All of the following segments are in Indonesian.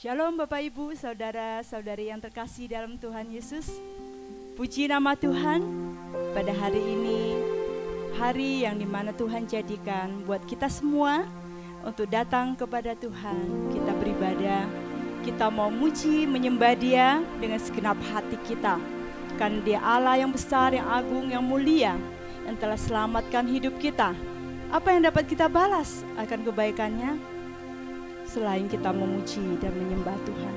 Shalom Bapak Ibu, saudara-saudari yang terkasih dalam Tuhan Yesus. Puji nama Tuhan, pada hari ini, hari yang dimana Tuhan jadikan buat kita semua untuk datang kepada Tuhan. Kita beribadah, kita mau muji, menyembah Dia dengan segenap hati kita. Karena Dia Allah yang besar, yang agung, yang mulia, yang telah selamatkan hidup kita. Apa yang dapat kita balas akan kebaikannya? Selain kita memuji dan menyembah Tuhan.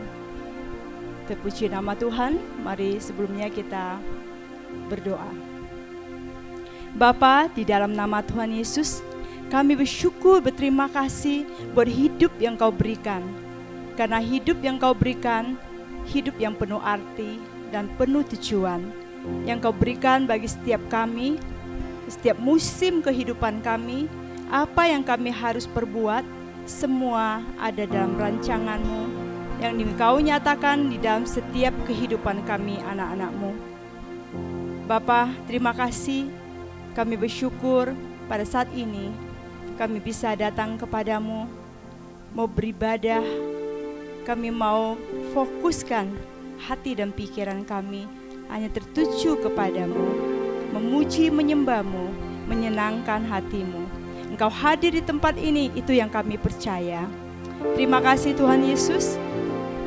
Terpuji nama Tuhan, mari sebelumnya kita berdoa. Bapa, di dalam nama Tuhan Yesus, kami bersyukur, berterima kasih buat hidup yang Kau berikan. Karena hidup yang Kau berikan, hidup yang penuh arti dan penuh tujuan. Yang Kau berikan bagi setiap kami, setiap musim kehidupan kami, apa yang kami harus perbuat, semua ada dalam rancangan-Mu yang Kau nyatakan di dalam setiap kehidupan kami anak-anak-Mu. Bapa, terima kasih. Kami bersyukur pada saat ini kami bisa datang kepadamu, mau beribadah. Kami mau fokuskan hati dan pikiran kami hanya tertuju kepadamu, memuji, menyembah-Mu, menyenangkan hati-Mu. Engkau hadir di tempat ini, itu yang kami percaya. Terima kasih Tuhan Yesus.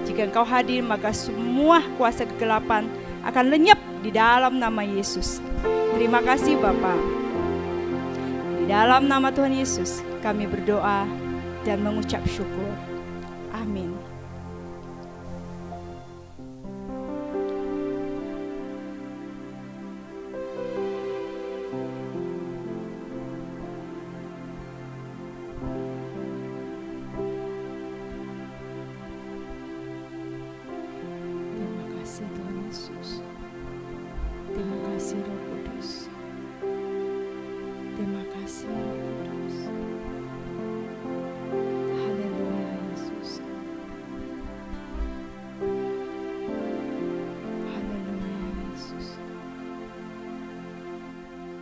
Jika Engkau hadir, maka semua kuasa kegelapan akan lenyap di dalam nama Yesus. Terima kasih Bapa. Di dalam nama Tuhan Yesus, kami berdoa dan mengucap syukur. Amin.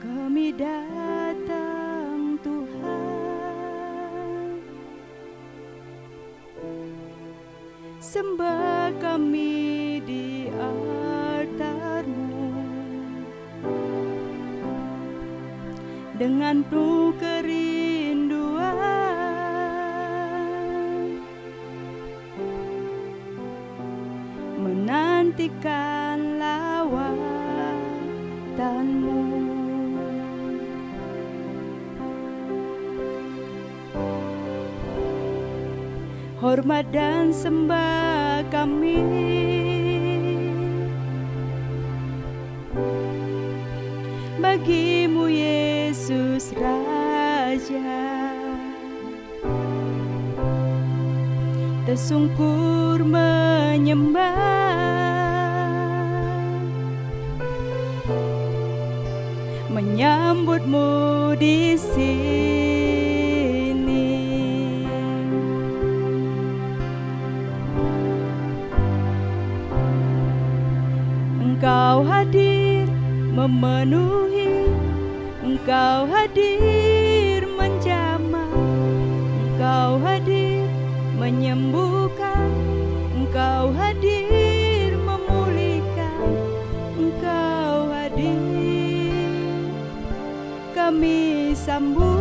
Kami datang Tuhan, sembah kami di altar-Mu dengan penuh kerinduan, menantikan lawatan-Mu. Hormat dan sembah kami bagi-Mu Yesus Raja, tersungkur menyembah, menyambut-Mu di sini. Engkau hadir memenuhi, Engkau hadir menjamah, Engkau hadir menyembuhkan, Engkau hadir memulihkan, Engkau hadir, kami sambut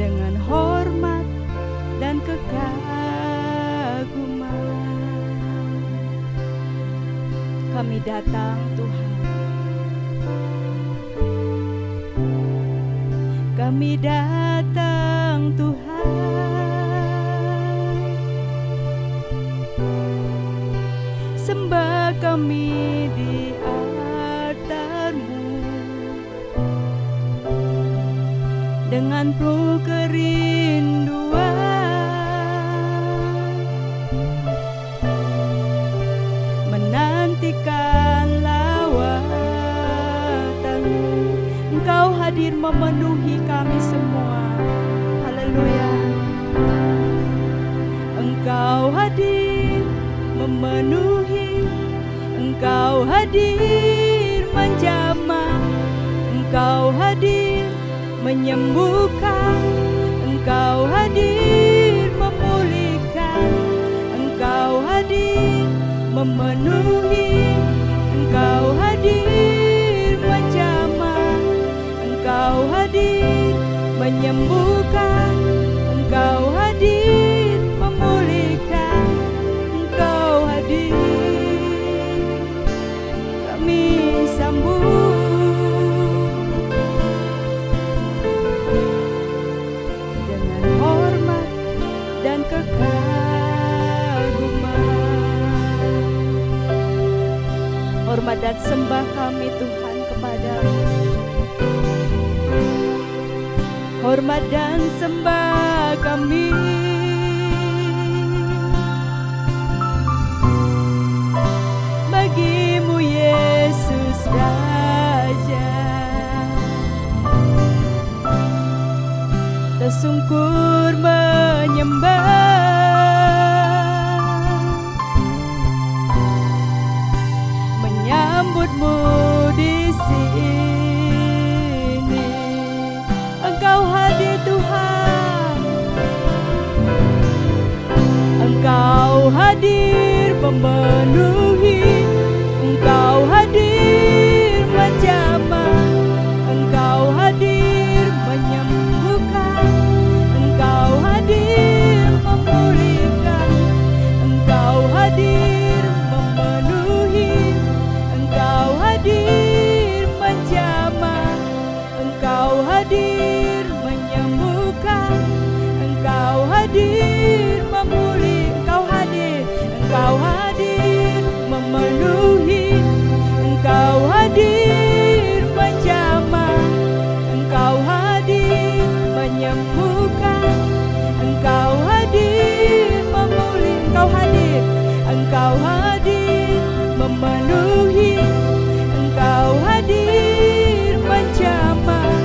dengan hormat dan kekaguman. Kami datang Tuhan, kami datang Tuhan, sembah kami di altar-Mu dengan penuh kerinduan, menantikan lawatan-Mu. Engkau hadir memenuhi kami semua. Haleluya. Engkau hadir memenuhi, Engkau hadir menjamah, Engkau hadir menyembuhkan, Engkau hadir memulihkan. hadir memenuhi, Engkau hadir menjamah, Engkau hadir menyembuhkan, Engkau hadir memulihkan, Engkau hadir. Kami sambut dengan hormat dan kekaguman. Hormat dan sembah kami Tuhan kepadamu. Hormat dan sembah kami bagimu Yesus Raja. Tersungkur menyembah, menyambutmu di sini. Engkau hadir Tuhan, Engkau hadir memenuhi, Engkau hadir menjamah, Engkau hadir menyembuhkan, Engkau hadir memulihkan, Engkau hadir memenuhi, Engkau hadir menjamah, Engkau hadir menyembuhkan, Engkau hadir memulih, Engkau hadir memenuhi, Engkau hadir menjamah, Engkau hadir menyembuhkan, Engkau hadir memulih, Engkau hadir memenuhi, Engkau hadir menjamah,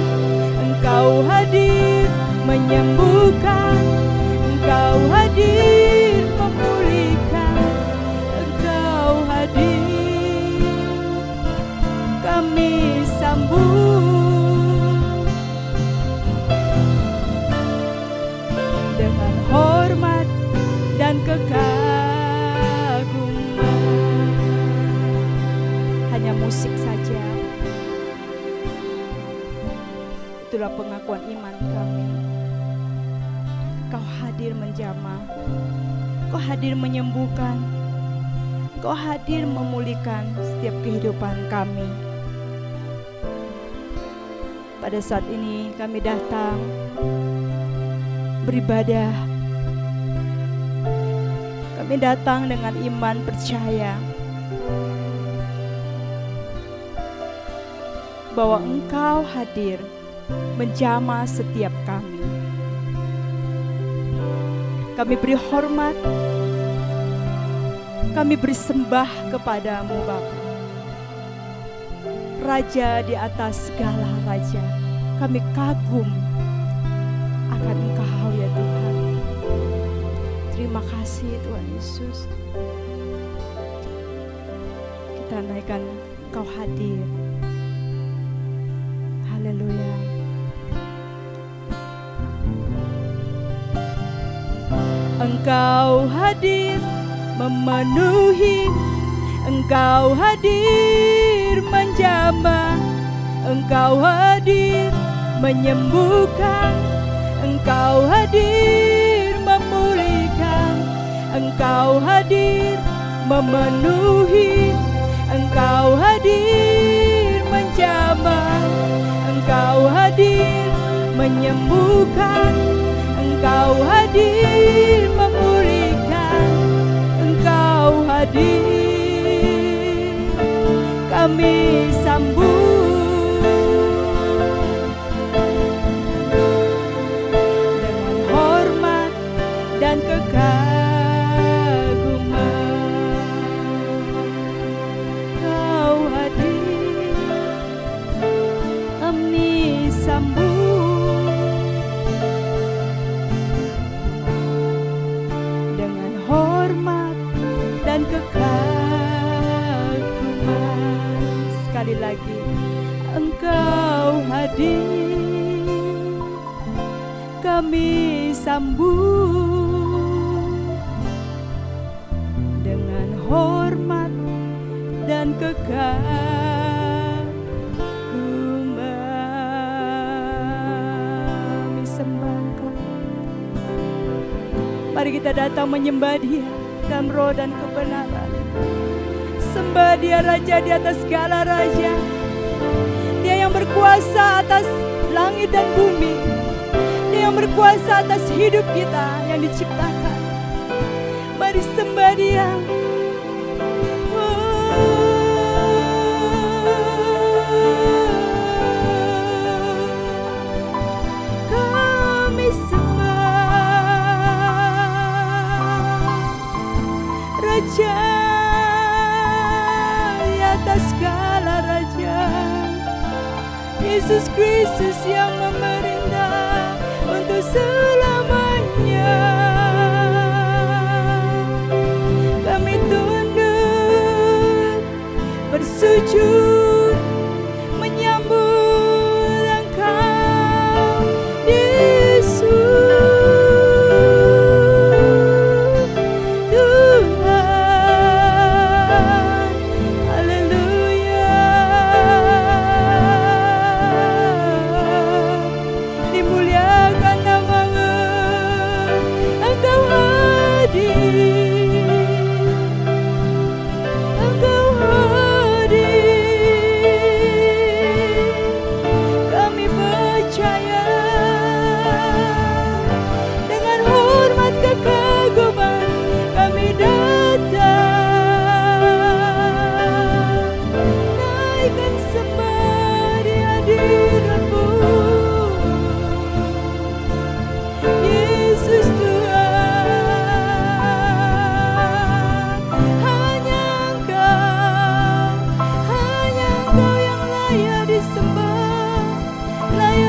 Engkau hadir menyembuhkan, Engkau hadir memulihkan, Engkau hadir. Kami sambut dengan hormat dan kekaguman. Hanya musik saja. Itulah pengakuan iman kami. Kau hadir menjamah, Kau hadir menyembuhkan, Kau hadir memulihkan setiap kehidupan kami. Pada saat ini kami datang beribadah. Kami datang dengan iman percaya bahwa Engkau hadir menjamah setiap kami. Kami beri hormat, kami beri sembah kepadamu Bapa, Raja di atas segala raja. Kami kagum akan Engkau ya Tuhan. Terima kasih Tuhan Yesus. Kita naikkan Engkau hadir. Haleluya. Engkau hadir memenuhi, Engkau hadir menjamah, Engkau hadir menyembuhkan, Engkau hadir memulihkan, Engkau hadir memenuhi, Engkau hadir menjamah, Engkau hadir menyembuhkan, Engkau hadir memulihkan, Engkau hadir. Kami sambut dengan hormat dan kekaguman. Kau hadir, kami sambut dan kekaguman. Sekali lagi, Engkau hadir, kami sambut Kami sembah Engkau. Mari kita datang menyembah Dia dalam roh dan kebenaran. Sembah Dia, Raja di atas segala raja. Dia yang berkuasa atas langit dan bumi. Dia yang berkuasa atas hidup kita yang diciptakan. Mari sembah Dia. Kami sembah Raja di atas segala raja, Yesus Kristus yang memerintah untuk selamanya. Kami tunduk bersujud menyambut Engkau, Yesus.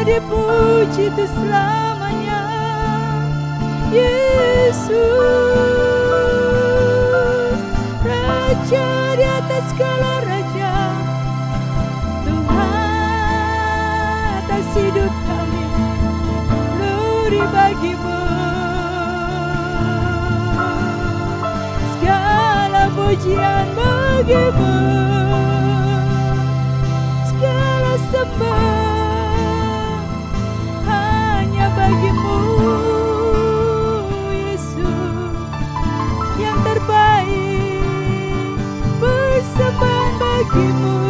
Dipuji itu selamanya, Yesus, Raja di atas segala raja, Tuhan atas hidup kami, glory bagimu, segala pujian bagimu, segala sembah bagimu, Yesus, yang terbaik, persembahan bagimu,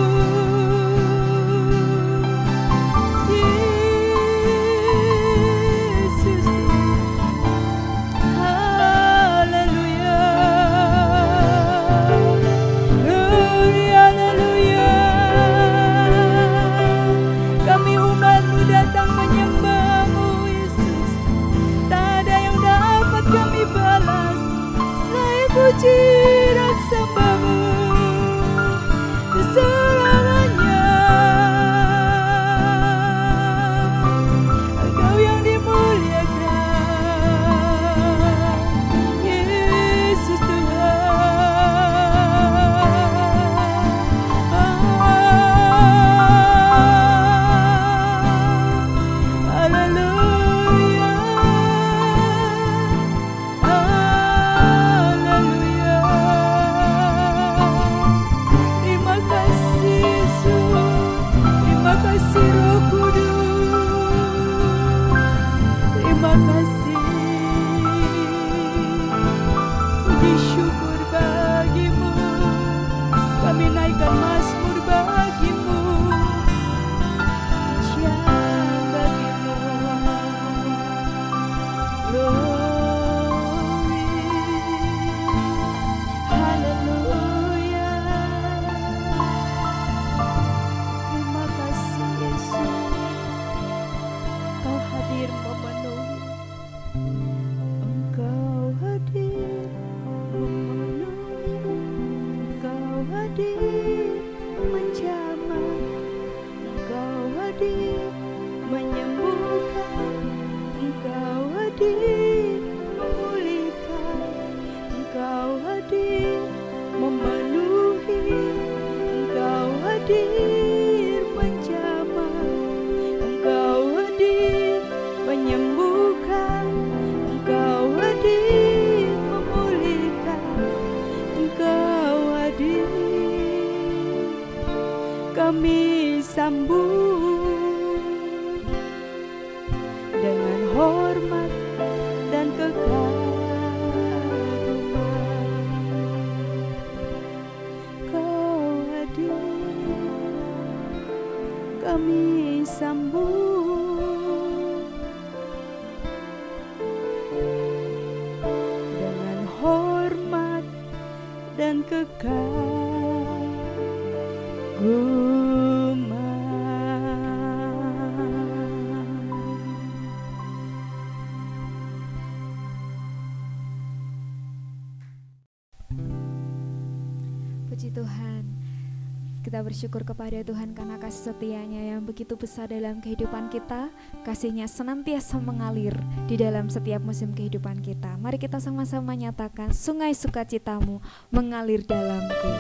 Yesus. Haleluya, glory, haleluya. Kami umat-Mu datang menyembah-Mu, kami balas selain puji dan sembah-Mu selamanya. Engkau yang dimuliakan, Yesus Tuhan. Haleluya. Roh Kudus, terima kasih, puji syukur bagimu, kami naikkan mazmur bagimu, pujian bagimu, glory, haleluya. Terima kasih Yesus, Kau hadir memenuhi, Engkau hadir memenuhi, Engkau hadir menjamah, Engkau hadir menyembuhkan, Engkau hadir memulihkan, Engkau hadir memenuhi, Engkau hadir menjamah, Engkau hadir menyembuhkan, Engkau hadir memulihkan, Engkau hadir. kami sambut dengan hormat dan kekaguman. Kau hadir, kami sambut dengan hormat dan kekaguman. Puji Tuhan, kita bersyukur kepada Tuhan karena kasih setia-Nya yang begitu besar dalam kehidupan kita. Kasih-Nya senantiasa mengalir di dalam setiap musim kehidupan kita. Mari kita sama-sama nyatakan, sungai sukacitamu mengalir dalamku.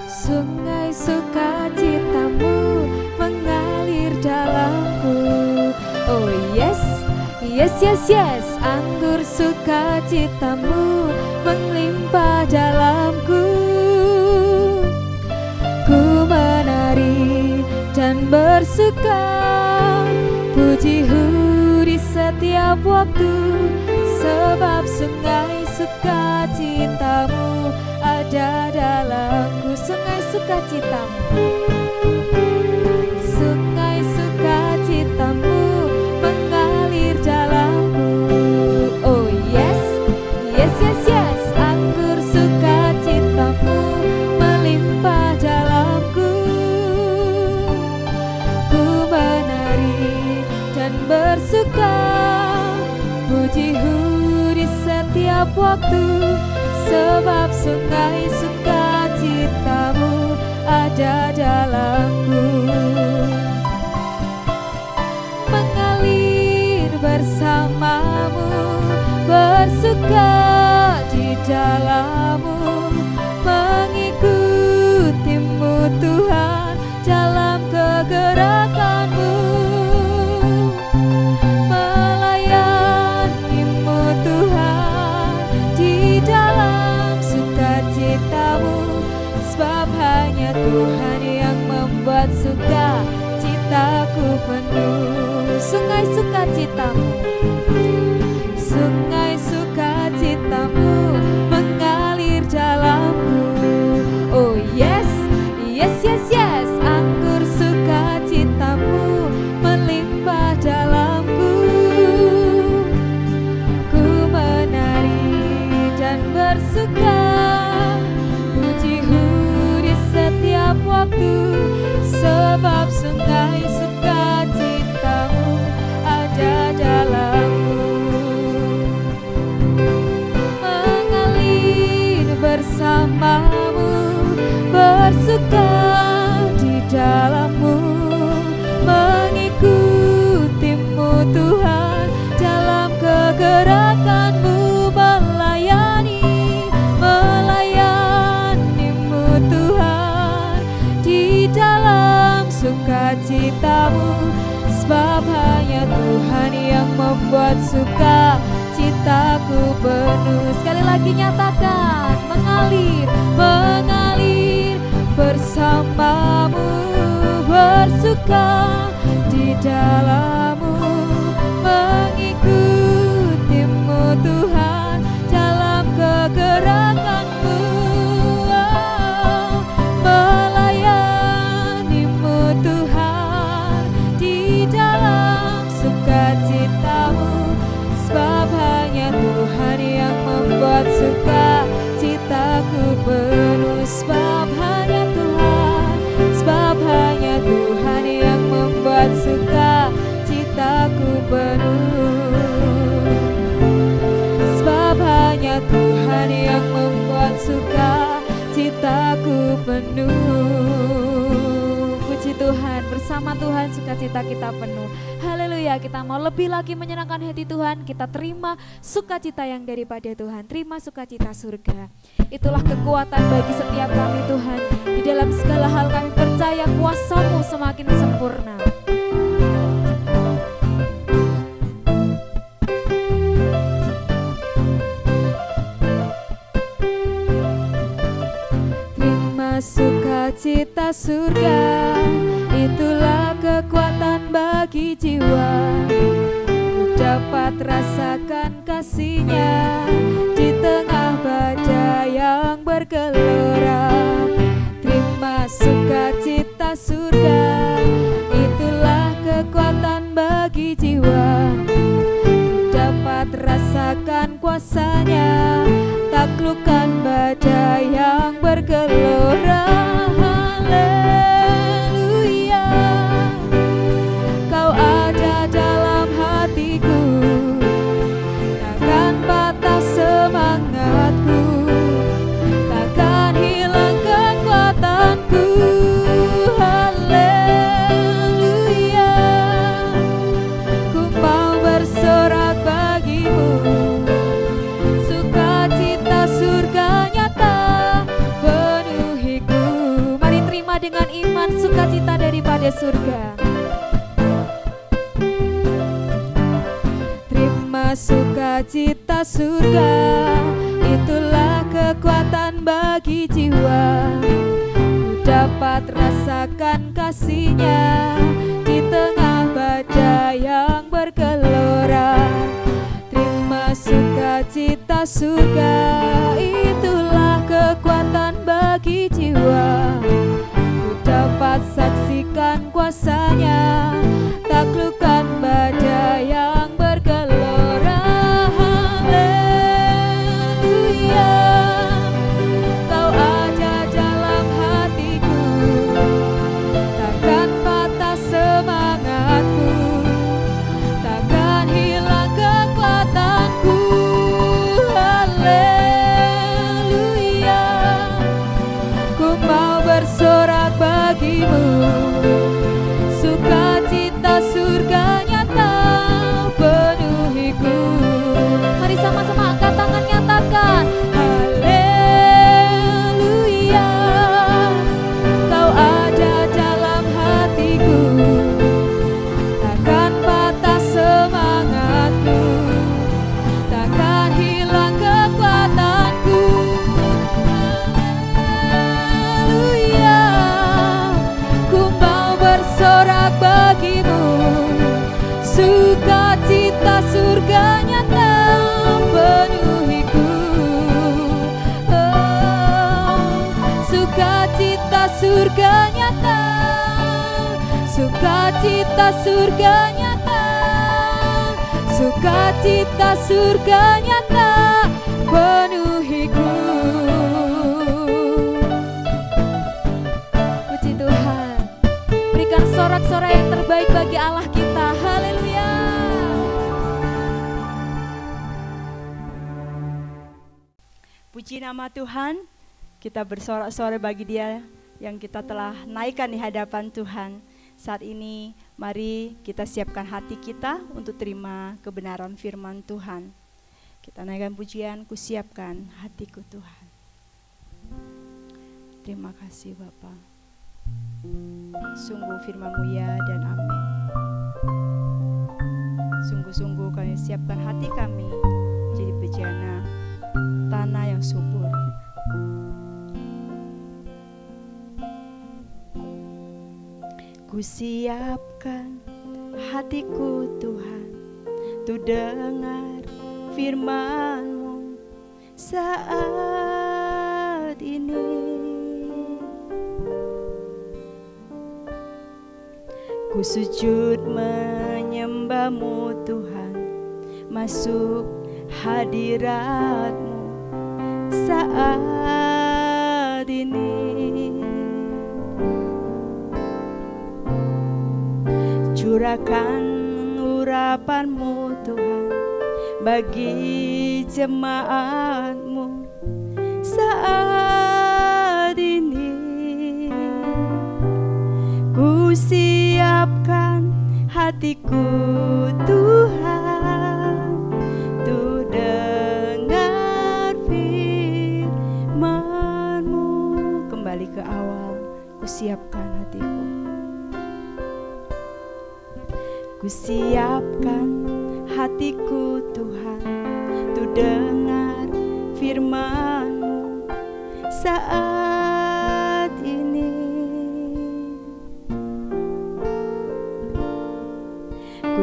Sungai sukacitamu mengalir dalamku. Oh yes, yes, yes, yes. Anggur sukacitamu melimpah dalamku. Ku menari dan bersuka, pujimu di setiap waktu, sebab sungai sukacitamu ada dalamku. Sungai sukacitamu, sungai sukacitamu mengalir dalamku. Oh yes, yes, yes, yes. Anggur sukacitamu melimpah dalamku. Ku menari dan bersuka, pujimu di setiap waktu, sebab sungai sukacitamu ada dalamku. Mengalir bersamamu, bersuka di dalammu, mengikutimu Tuhan dalam kegerakanmu, melayanimu Tuhan di dalam sukacitamu, sebab hanya Tuhan yang membuat sukacitaku penuh. Sungai sukacitamu, sungai sukacitamu mengalir dalamku. Oh yes, yes, yes, yes. Anggur sukacitamu melimpah dalamku. Ku menari dan bersuka, pujimu di setiap waktu, sebab sungai sukacitamu ada dalamku. Mengalir bersamamu, bersuka di dalammu, mengikutimu Tuhan dalam kegerakanmu, melayanimu Tuhan di dalam sukacitamu, sebab hanya Tuhan yang membuat sukacitaku penuh. Sekali lagi nyatakan, mengalir, mengalir bersamamu, bersuka di dalammu, mengikutimu Tuhan dalam kegerakanmu, melayanimu Tuhan di dalam sukacitamu, sebab hanya Tuhan yang membuat sukacitaku penuh. Sebab hanya Tuhan, sebab hanya Tuhan yang membuat sukacitaku penuh. Sebab hanya Tuhan yang membuat sukacitaku penuh. Puji Tuhan, bersama Tuhan sukacita kita penuh. Haleluya, kita mau lebih lagi menyenangkan hati Tuhan. Kita terima sukacita yang daripada Tuhan. Terima sukacita surga. Itulah kekuatan bagi setiap kami Tuhan. Di dalam segala hal kami percaya kuasa-Mu semakin sempurna. sukacita surga, itulah kekuatan bagi jiwa. Ku dapat rasakan kasih-Nya di tengah badai yang bergelora. Terima sukacita surga, itulah kekuatan bagi jiwa. Ku dapat rasakan kuasa-Nya, taklukkan badai yang bergelora. Haleluya, Kau ada dalam hatiku, takkan patah semangatku, takkan hilang kekuatanku. Haleluya, ku mau bersorak bagimu, sukacita surga nyata penuhiku. Mari terima dengan iman sukacita daripada surga. Terima sukacita surga, itulah kekuatan bagi jiwa. Ku dapat rasakan kasih-Nya di tengah badai yang bergelora. Terima sukacita surga, itulah kekuatan bagi jiwa. Ku dapat saksikan kuasa-Nya, taklukkan badai yang bergelora. Haleluya, Kau ada dalam hatiku, takkan patah semangatku, takkan hilang kekuatanku. Haleluya, ku mau bersorak bagimu, sukacita surga nyata penuhiku. Mari sama-sama angkat tangan, nyatakan haleluya, Kau ada dalam hatiku, takkan patah semangatku, takkan hilang kekuatanku. Haleluya, ku mau bersorak bagimu, sukacita surga nyata penuhiku. Oh, sukacita surga nyata, sukacita surga nyata, sukacita surga nyata penuhiku. Puji Tuhan, berikan sorak-sorai yang terbaik bagi Allah kita. Haleluya. Puji nama Tuhan, kita bersorak-sorai bagi Dia yang kita telah naikkan di hadapan Tuhan. Saat ini mari kita siapkan hati kita untuk terima kebenaran firman Tuhan. Kita naikkan pujian, ku siapkan hatiku Tuhan. Terima kasih Bapa. Sungguh firman-Mu ya dan amin. Sungguh-sungguh kami siapkan hati kami jadi bejana tanah yang subur. Ku siapkan hatiku Tuhan, untuk dengar firman-Mu saat ini. Ku sujud menyembah-Mu Tuhan, masuk hadirat-Mu saat ini. Curahkan urapan-Mu Tuhan bagi jemaat-Mu saat ini. Ku siapkan hatiku Tuhan, untuk dengar firman-Mu. Kembali ke awal, ku siapkan hatiku. Ku siapkan hatiku Tuhan, untuk dengar firman-Mu saat ini.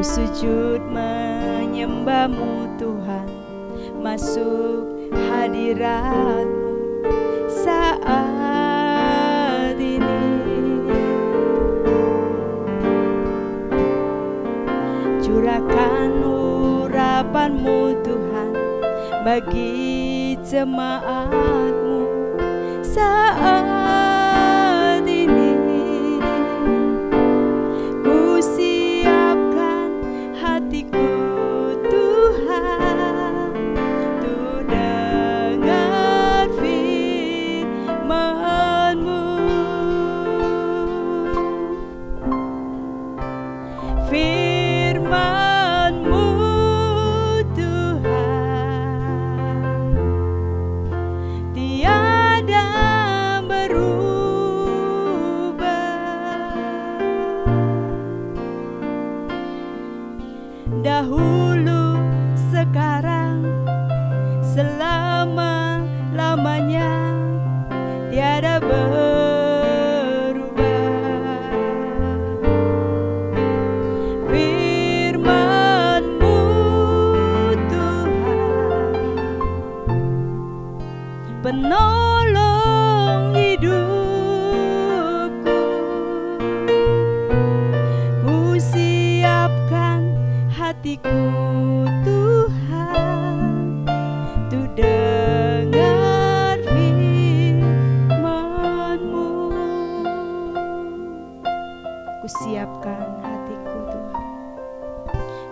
sujud menyembah-Mu Tuhan, masuk hadirat-Mu saat ini. Curahkan urapan-Mu Tuhan bagi jemaat-Mu saat ini. Ku siapkan hatiku Tuhan untuk dengar firman-Mu. Firman-Mu Tuhan tiada berubah. Dahulu, sekarang, selama-lamanya tiada berubah. Firman-Mu Tuhan penolong hidupku. Ku siapkan hatiku Tuhan untuk dengar firman-Mu. Ku siapkan hatiku Tuhan,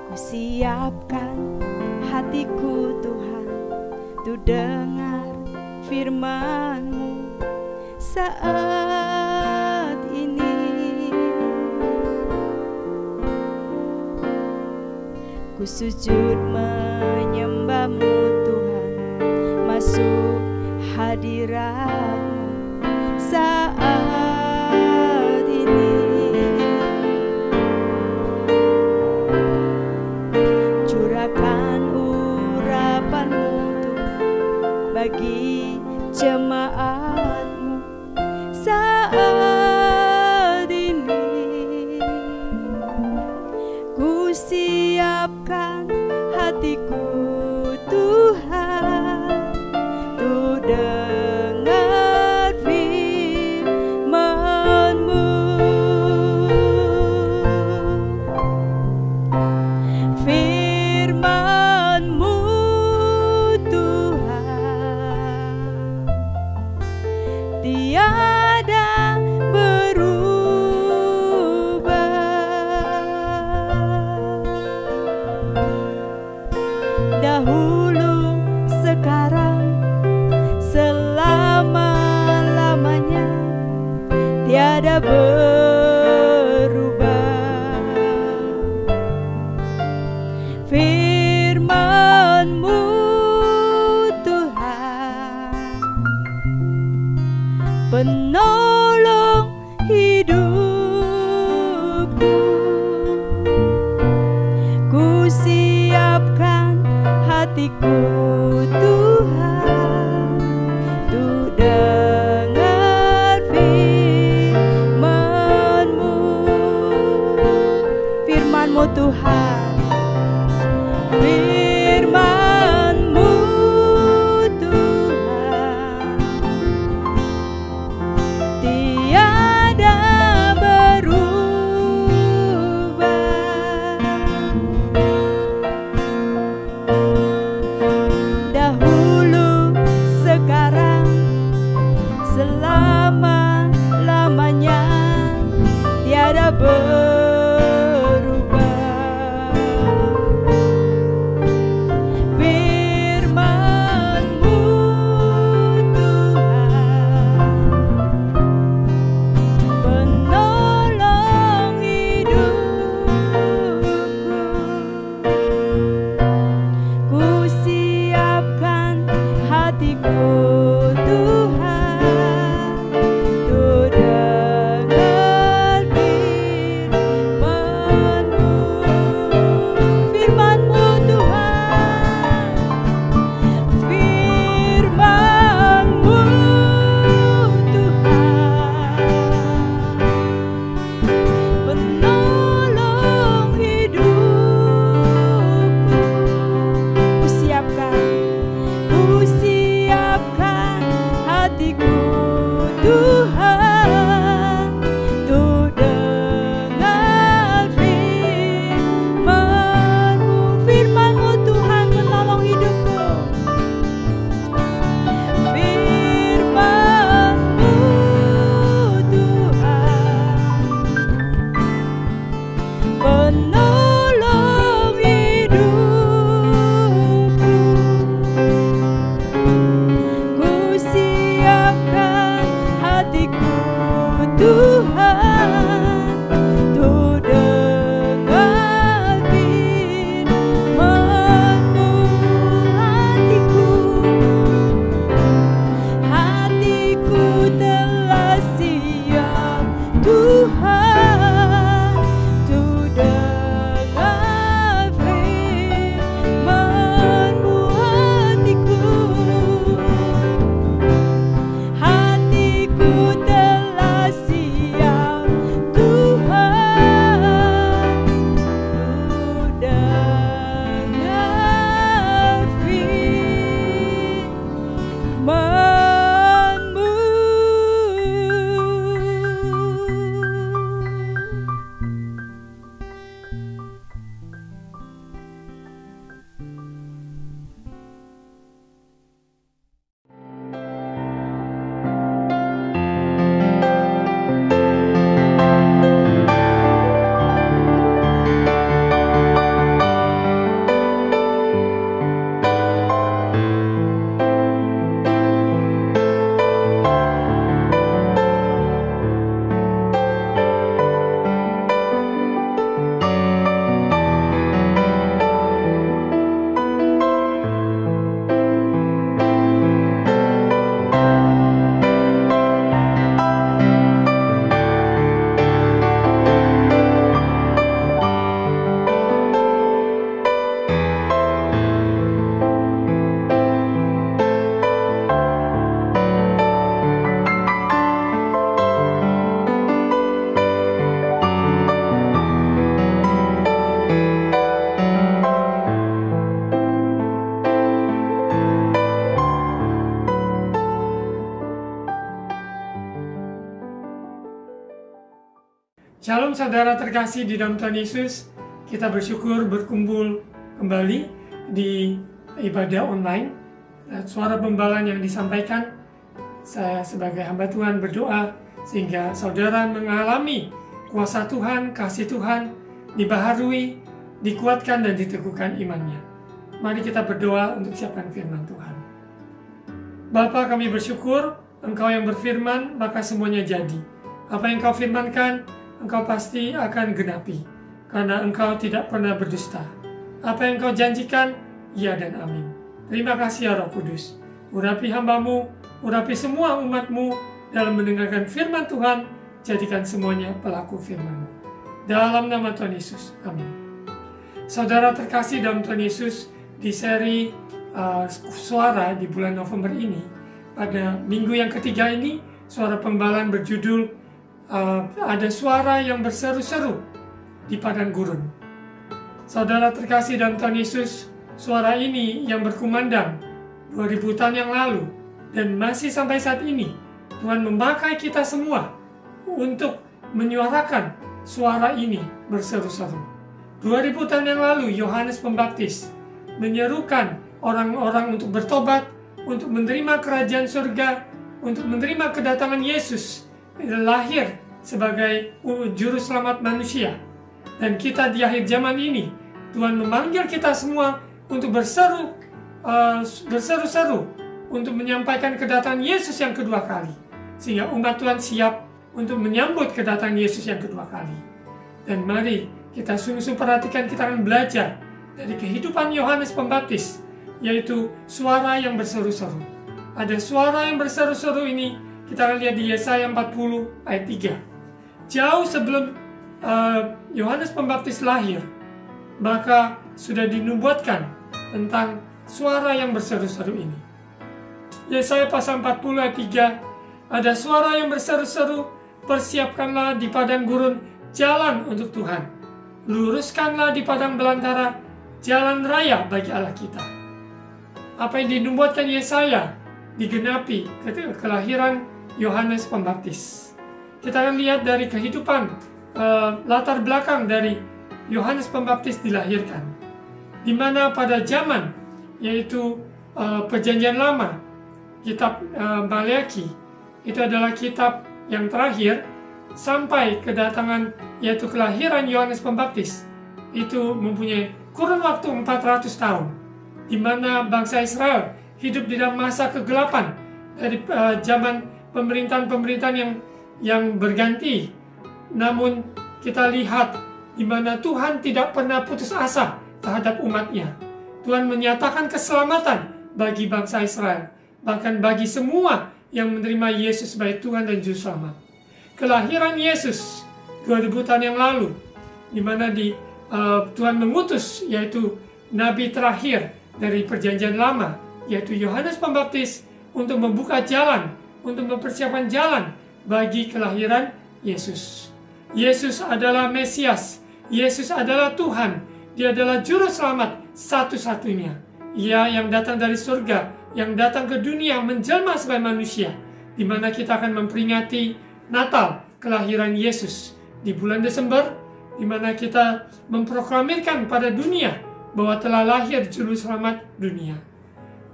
ku siapkan hatiku Tuhan untuk dengar firman-Mu saat ini. Ku sujud menyembah-Mu Tuhan, masuk hadirat-Mu saat ini. Curahkan urapan-Mu Tuhan bagi jemaat-Mu saat ini. Ku siapkan hatiku Tuhan untuk dengar firman-Mu. Firman-Mu Tuhan tiada berubah. Dahulu, sekarang, selama-lamanya tiada berubah. Firman-Mu Tuhan penolong hidupku. Ku siapkan hatiku Tuhan untuk dengar firman-Mu. Firman-Mu Tuhan, firman-Mu Tuhan tiada berubah. Shalom saudara terkasih di dalam Tuhan Yesus. Kita bersyukur berkumpul kembali di ibadah online. Suara pembalan yang disampaikan, saya sebagai hamba Tuhan berdoa sehingga saudara mengalami kuasa Tuhan, kasih Tuhan, dibaharui, dikuatkan dan diteguhkan imannya. Mari kita berdoa untuk siapkan firman Tuhan. Bapa, kami bersyukur Engkau yang berfirman, maka semuanya jadi. Apa yang Engkau firmankan, Engkau pasti akan genapi, karena Engkau tidak pernah berdusta. Apa yang Engkau janjikan, ya dan amin. Terima kasih ya Roh Kudus. Urapi hamba-Mu, urapi semua umat-Mu dalam mendengarkan firman Tuhan, jadikan semuanya pelaku firman-Mu. Dalam nama Tuhan Yesus, amin. Saudara terkasih dalam Tuhan Yesus, di seri suara di bulan November ini, pada minggu yang ketiga ini, suara pembalan berjudul ada suara yang berseru-seru di padang gurun. Saudara terkasih dalam Tuhan Yesus, suara ini yang berkumandang 2000 tahun yang lalu dan masih sampai saat ini, Tuhan memakai kita semua untuk menyuarakan suara ini berseru-seru. 2000 tahun yang lalu Yohanes Pembaptis menyerukan orang-orang untuk bertobat, untuk menerima kerajaan surga, untuk menerima kedatangan Yesus lahir sebagai juru selamat manusia. Dan kita di akhir zaman ini, Tuhan memanggil kita semua untuk berseru-seru untuk menyampaikan kedatangan Yesus yang kedua kali, sehingga umat Tuhan siap untuk menyambut kedatangan Yesus yang kedua kali. Dan mari kita sungguh-sungguh perhatikan, kita akan belajar dari kehidupan Yohanes Pembaptis, yaitu suara yang berseru-seru. Ada suara yang berseru-seru ini, kita akan lihat di Yesaya 40 ayat 3. Jauh sebelum Yohanes Pembaptis lahir, maka sudah dinubuatkan tentang suara yang berseru-seru ini. Yesaya pasal 40 ayat 3, ada suara yang berseru-seru, persiapkanlah di padang gurun jalan untuk Tuhan. Luruskanlah di padang belantara jalan raya bagi Allah kita. Apa yang dinubuatkan Yesaya digenapi ketika kelahiran Yohanes Pembaptis. Kita akan lihat dari kehidupan latar belakang dari Yohanes Pembaptis dilahirkan, di mana pada zaman yaitu Perjanjian Lama, kitab Maleakhi itu adalah kitab yang terakhir sampai kedatangan yaitu kelahiran Yohanes Pembaptis. Itu mempunyai kurun waktu 400 tahun, di mana bangsa Israel hidup di dalam masa kegelapan dari zaman pemerintahan yang berganti. Namun kita lihat di mana Tuhan tidak pernah putus asa terhadap umatnya. Tuhan menyatakan keselamatan bagi bangsa Israel, bahkan bagi semua yang menerima Yesus sebagai Tuhan dan Juru Selamat. Kelahiran Yesus 2000 tahun yang lalu, di mana Tuhan mengutus yaitu nabi terakhir dari Perjanjian Lama, yaitu Yohanes Pembaptis, untuk membuka jalan, untuk mempersiapkan jalan bagi kelahiran Yesus. Yesus adalah Mesias, Yesus adalah Tuhan, Dia adalah Juru Selamat satu-satunya. Ia yang datang dari surga, yang datang ke dunia menjelma sebagai manusia, di mana kita akan memperingati Natal, kelahiran Yesus di bulan Desember, di mana kita memproklamirkan pada dunia bahwa telah lahir Juru Selamat dunia.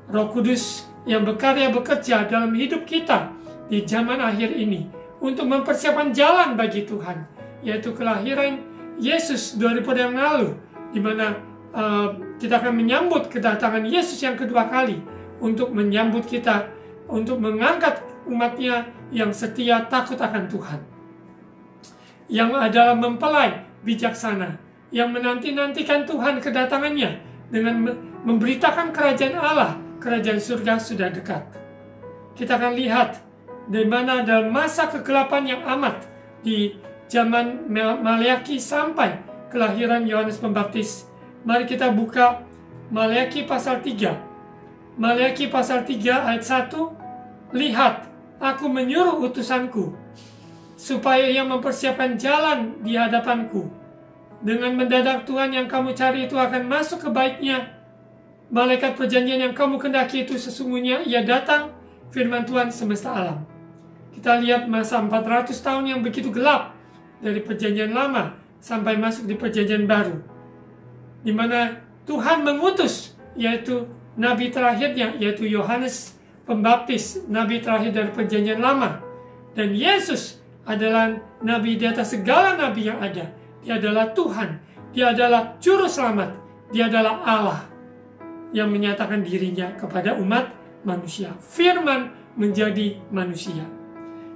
Roh Kudus yang bekerja dalam hidup kita di zaman akhir ini untuk mempersiapkan jalan bagi Tuhan, yaitu kelahiran Yesus 2000 tahun yang lalu, di mana kita akan menyambut kedatangan Yesus yang kedua kali untuk menyambut kita, untuk mengangkat umatnya yang setia takut akan Tuhan, yang adalah mempelai bijaksana, yang menanti-nantikan Tuhan kedatangannya dengan memberitakan kerajaan Allah, kerajaan surga sudah dekat. Kita akan lihat di mana dalam masa kegelapan yang amat di zaman Maleakhi sampai kelahiran Yohanes Pembaptis. Mari kita buka Maleakhi pasal 3. Maleakhi pasal 3 ayat 1. Lihat, aku menyuruh utusanku supaya ia mempersiapkan jalan di hadapanku. Dengan mendadak Tuhan yang kamu cari itu akan masuk ke baitnya. Malaikat perjanjian yang kamu kendaki itu sesungguhnya ia datang, firman Tuhan semesta alam. Kita lihat masa 400 tahun yang begitu gelap, dari perjanjian lama sampai masuk di perjanjian baru, di mana Tuhan mengutus yaitu nabi terakhirnya, yaitu Yohanes Pembaptis, nabi terakhir dari perjanjian lama. Dan Yesus adalah nabi di atas segala nabi yang ada. Dia adalah Tuhan, dia adalah juru selamat, dia adalah Allah yang menyatakan dirinya kepada umat manusia. Firman menjadi manusia.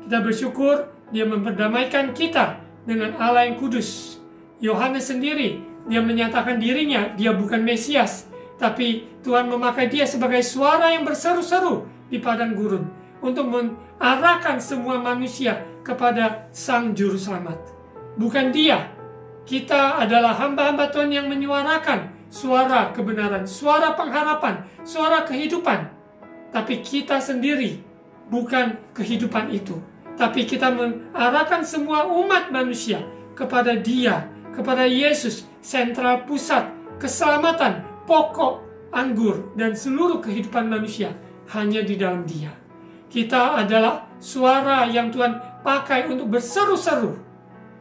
Kita bersyukur dia memperdamaikan kita dengan Allah yang kudus. Yohanes sendiri, dia menyatakan dirinya, dia bukan Mesias, tapi Tuhan memakai dia sebagai suara yang berseru-seru di padang gurun untuk mengarahkan semua manusia kepada Sang Juru Selamat. Bukan dia. Kita adalah hamba-hamba Tuhan yang menyuarakan suara kebenaran, suara pengharapan, suara kehidupan. Tapi kita sendiri bukan kehidupan itu. Tapi kita mengarahkan semua umat manusia kepada Dia, kepada Yesus, sentral pusat keselamatan, pokok anggur, dan seluruh kehidupan manusia hanya di dalam Dia. Kita adalah suara yang Tuhan pakai untuk berseru-seru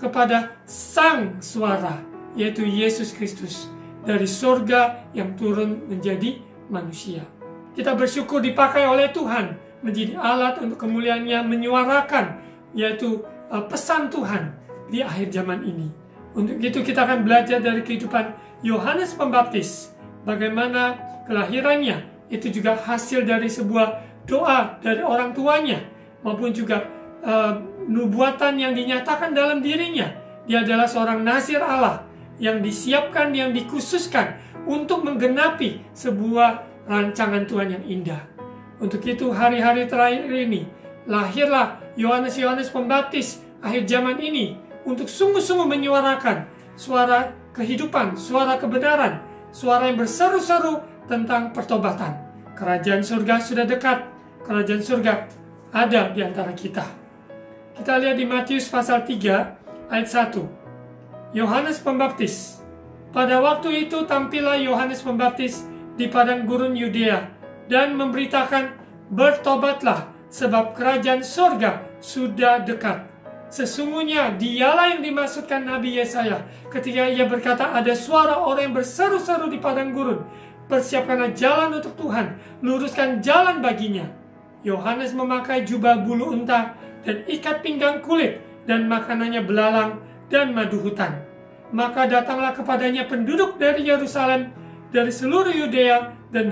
kepada Sang Suara, yaitu Yesus Kristus, dari surga yang turun menjadi manusia. Kita bersyukur dipakai oleh Tuhan menjadi alat untuk kemuliaannya menyuarakan, yaitu pesan Tuhan di akhir zaman ini. Untuk itu kita akan belajar dari kehidupan Yohanes Pembaptis, bagaimana kelahirannya itu juga hasil dari sebuah doa dari orang tuanya, maupun juga nubuatan yang dinyatakan dalam dirinya. Dia adalah seorang nazir Allah yang disiapkan, yang dikhususkan untuk menggenapi sebuah rancangan Tuhan yang indah. Untuk itu hari-hari terakhir ini lahirlah Yohanes Pembaptis akhir zaman ini untuk sungguh-sungguh menyuarakan suara kehidupan, suara kebenaran, suara yang berseru-seru tentang pertobatan. Kerajaan surga sudah dekat. Kerajaan surga ada di antara kita. Kita lihat di Matius pasal 3 ayat 1. Yohanes Pembaptis. Pada waktu itu tampillah Yohanes Pembaptis di padang gurun Yudea dan memberitakan, bertobatlah sebab kerajaan surga sudah dekat. Sesungguhnya dialah yang dimaksudkan Nabi Yesaya ketika ia berkata, ada suara orang yang berseru-seru di padang gurun, persiapkanlah jalan untuk Tuhan, luruskan jalan baginya. Yohanes memakai jubah bulu unta dan ikat pinggang kulit, dan makanannya belalang dan madu hutan. Maka datanglah kepadanya penduduk dari Yerusalem, dari seluruh Yudea, dan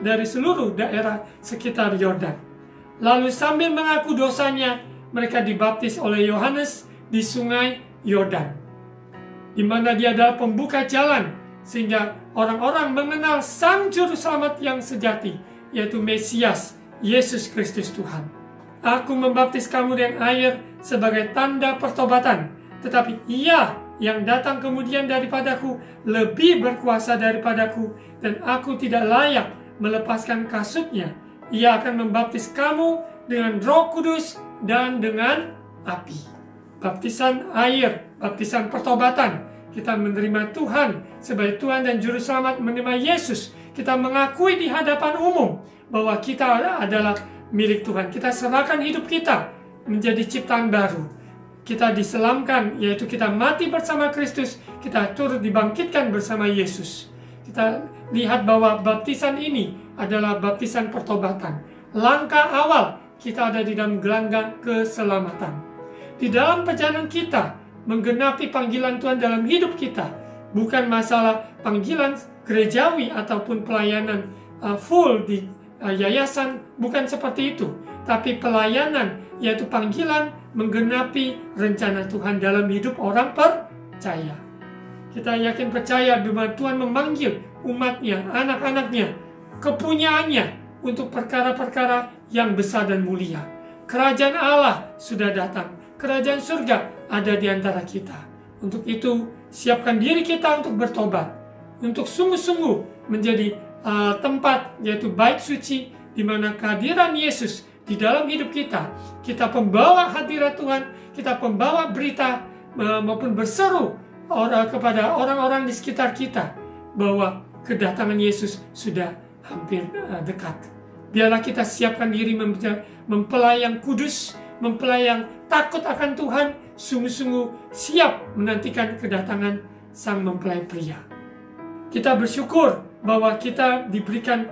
dari seluruh daerah sekitar Yordan. Lalu sambil mengaku dosanya, mereka dibaptis oleh Yohanes di sungai Yordan, di mana dia adalah pembuka jalan, sehingga orang-orang mengenal Sang Juru Selamat yang sejati, yaitu Mesias, Yesus Kristus Tuhan. Aku membaptis kamu dengan air sebagai tanda pertobatan, tetapi Ia yang datang kemudian daripadaku lebih berkuasa daripadaku, dan aku tidak layak melepaskan kasutnya. Ia akan membaptis kamu dengan Roh Kudus dan dengan api. Baptisan air, baptisan pertobatan. Kita menerima Tuhan sebagai Tuhan dan Juru Selamat, menerima Yesus. Kita mengakui di hadapan umum bahwa kita adalah milik Tuhan. Kita serahkan hidup kita menjadi ciptaan baru. Kita diselamkan, yaitu kita mati bersama Kristus. Kita turut dibangkitkan bersama Yesus. Kita lihat bahwa baptisan ini adalah baptisan pertobatan. Langkah awal kita ada di dalam gelanggang keselamatan. Di dalam perjalanan kita menggenapi panggilan Tuhan dalam hidup kita, bukan masalah panggilan gerejawi ataupun pelayanan full di yayasan, bukan seperti itu, tapi pelayanan, yaitu panggilan menggenapi rencana Tuhan dalam hidup orang percaya. Kita yakin percaya bahwa Tuhan memanggil umatnya, anak-anaknya, kepunyaannya untuk perkara-perkara yang besar dan mulia. Kerajaan Allah sudah datang. Kerajaan surga ada di antara kita. Untuk itu, siapkan diri kita untuk bertobat, untuk sungguh-sungguh menjadi tempat, yaitu bait suci, di mana kehadiran Yesus di dalam hidup kita. Kita pembawa hadirat Tuhan, kita pembawa berita maupun berseru kepada orang-orang di sekitar kita bahwa kedatangan Yesus sudah hampir dekat. Biarlah kita siapkan diri mempelai yang kudus, mempelai yang takut akan Tuhan, sungguh-sungguh siap menantikan kedatangan sang mempelai pria. Kita bersyukur bahwa kita diberikan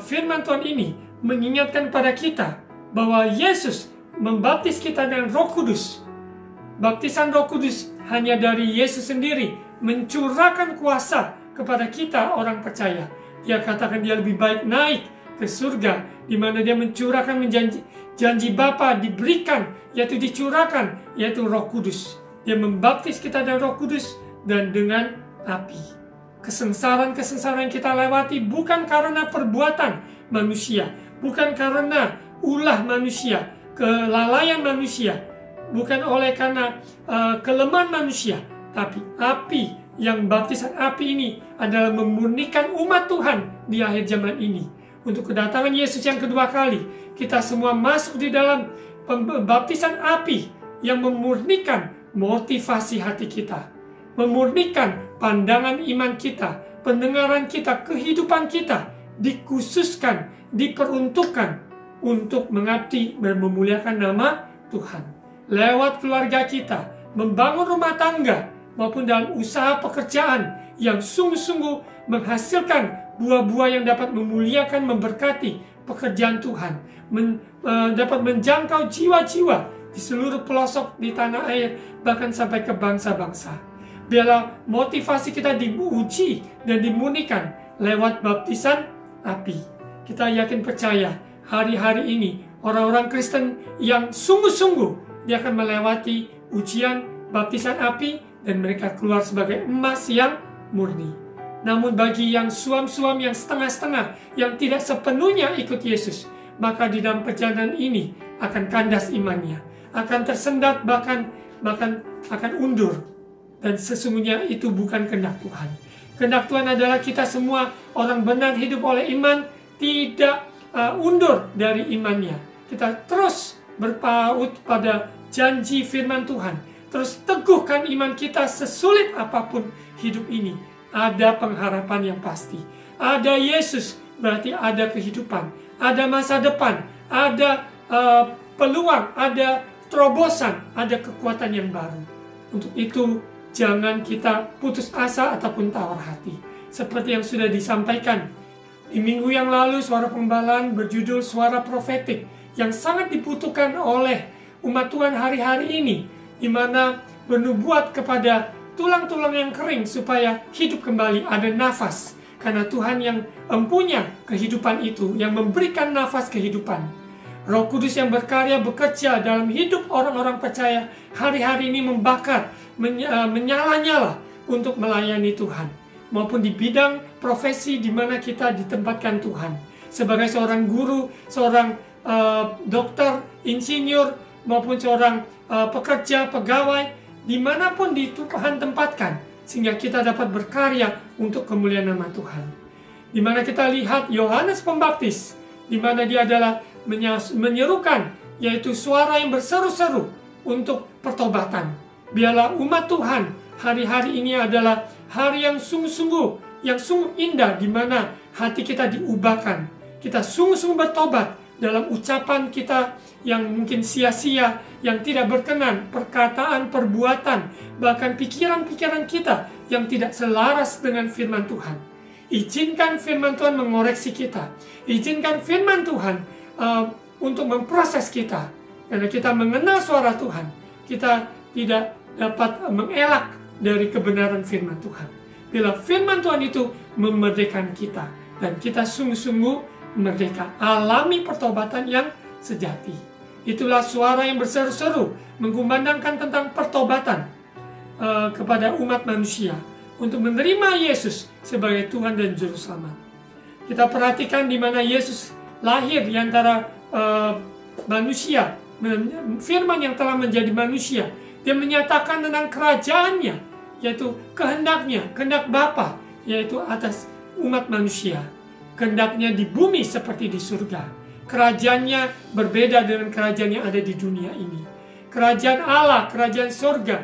firman Tuhan ini mengingatkan pada kita bahwa Yesus membaptis kita dengan Roh Kudus. Baptisan Roh Kudus hanya dari Yesus sendiri mencurahkan kuasa kepada kita orang percaya. Dia katakan dia lebih baik naik ke surga, di mana dia mencurahkan janji Bapa diberikan, yaitu dicurahkan, yaitu Roh Kudus. Dia membaptis kita dengan Roh Kudus dan dengan api. Kesengsaraan-kesengsaraan yang kita lewati bukan karena perbuatan manusia, bukan karena ulah manusia, kelalaian manusia, bukan oleh karena kelemahan manusia, tapi api yang baptisan api ini adalah memurnikan umat Tuhan di akhir zaman ini. Untuk kedatangan Yesus yang kedua kali, kita semua masuk di dalam baptisan api yang memurnikan motivasi hati kita, memurnikan pandangan iman kita, pendengaran kita, kehidupan kita, dikhususkan, diperuntukkan untuk mengabdi dan memuliakan nama Tuhan. Lewat keluarga kita, membangun rumah tangga, maupun dalam usaha pekerjaan yang sungguh-sungguh menghasilkan buah-buah yang dapat memuliakan, memberkati pekerjaan Tuhan, dapat menjangkau jiwa-jiwa di seluruh pelosok di tanah air, bahkan sampai ke bangsa-bangsa. Biarlah motivasi kita diuji dan dimurnikan lewat baptisan api. Kita yakin percaya hari-hari ini orang-orang Kristen yang sungguh-sungguh dia akan melewati ujian baptisan api dan mereka keluar sebagai emas yang murni. Namun bagi yang suam-suam yang setengah-setengah, yang tidak sepenuhnya ikut Yesus, maka di dalam perjalanan ini akan kandas imannya, akan tersendat, bahkan akan undur. Dan sesungguhnya itu bukan kehendak Tuhan. Kehendak Tuhan adalah kita semua orang benar hidup oleh iman, tidak undur dari imannya. Kita terus berpaut pada janji firman Tuhan. Terus teguhkan iman kita sesulit apapun hidup ini. Ada pengharapan yang pasti. Ada Yesus, berarti ada kehidupan. Ada masa depan. Ada peluang. Ada terobosan. Ada kekuatan yang baru. Untuk itu, jangan kita putus asa ataupun tawar hati. Seperti yang sudah disampaikan di minggu yang lalu, suara penggembalaan berjudul Suara Profetik, yang sangat dibutuhkan oleh umat Tuhan hari-hari ini, di mana bernubuat kepada tulang-tulang yang kering supaya hidup kembali, ada nafas. Karena Tuhan yang empunya kehidupan itu, yang memberikan nafas kehidupan. Roh Kudus yang berkarya bekerja dalam hidup orang-orang percaya hari-hari ini, membakar, menyala-nyala untuk melayani Tuhan. Maupun di bidang profesi di mana kita ditempatkan Tuhan. Sebagai seorang guru, seorang dokter, insinyur, maupun seorang pekerja, pegawai, dimanapun Tuhan tempatkan, sehingga kita dapat berkarya untuk kemuliaan nama Tuhan. Di mana kita lihat Yohanes Pembaptis, di mana dia adalah menyerukan, yaitu suara yang berseru-seru untuk pertobatan. Biarlah umat Tuhan hari-hari ini adalah hari yang sungguh-sungguh, yang sungguh indah, di mana hati kita diubahkan. Kita sungguh-sungguh bertobat dalam ucapan kita yang mungkin sia-sia, yang tidak berkenan, perkataan, perbuatan, bahkan pikiran-pikiran kita yang tidak selaras dengan firman Tuhan. Izinkan firman Tuhan mengoreksi kita. Izinkan firman Tuhan untuk memproses kita. Karena kita mengenal suara Tuhan, kita tidak dapat mengelak dari kebenaran firman Tuhan. Bila firman Tuhan itu memerdekakan kita, dan kita sungguh-sungguh merdeka, alami pertobatan yang sejati. Itulah suara yang berseru-seru mengkumandangkan tentang pertobatan kepada umat manusia untuk menerima Yesus sebagai Tuhan dan Juru Selamat. Kita perhatikan di mana Yesus lahir di antara manusia, firman yang telah menjadi manusia. Dia menyatakan tentang kerajaannya, yaitu kehendaknya, kehendak Bapa, yaitu atas umat manusia. Kehendaknya di bumi seperti di surga. Kerajaannya berbeda dengan kerajaan yang ada di dunia ini. Kerajaan Allah, kerajaan surga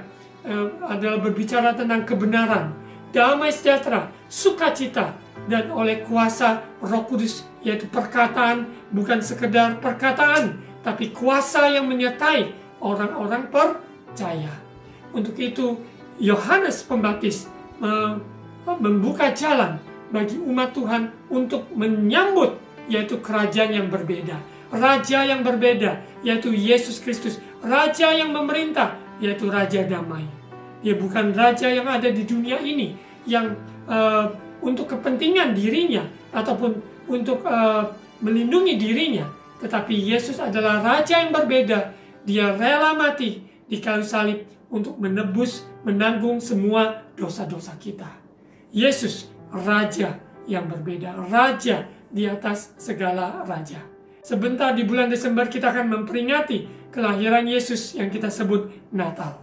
adalah berbicara tentang kebenaran, damai sejahtera, sukacita, dan oleh kuasa Roh Kudus, yaitu perkataan, bukan sekedar perkataan, tapi kuasa yang menyertai orang-orang percaya. percaya. Untuk itu Yohanes Pembaptis membuka jalan bagi umat Tuhan untuk menyambut yaitu kerajaan yang berbeda, raja yang berbeda yaitu Yesus Kristus, raja yang memerintah yaitu raja damai. Dia bukan raja yang ada di dunia ini yang untuk kepentingan dirinya ataupun untuk melindungi dirinya, tetapi Yesus adalah raja yang berbeda. Dia rela mati di kayu salib untuk menebus, menanggung semua dosa-dosa kita. Yesus raja yang berbeda, raja di atas segala raja. Sebentar di bulan Desember kita akan memperingati kelahiran Yesus yang kita sebut Natal.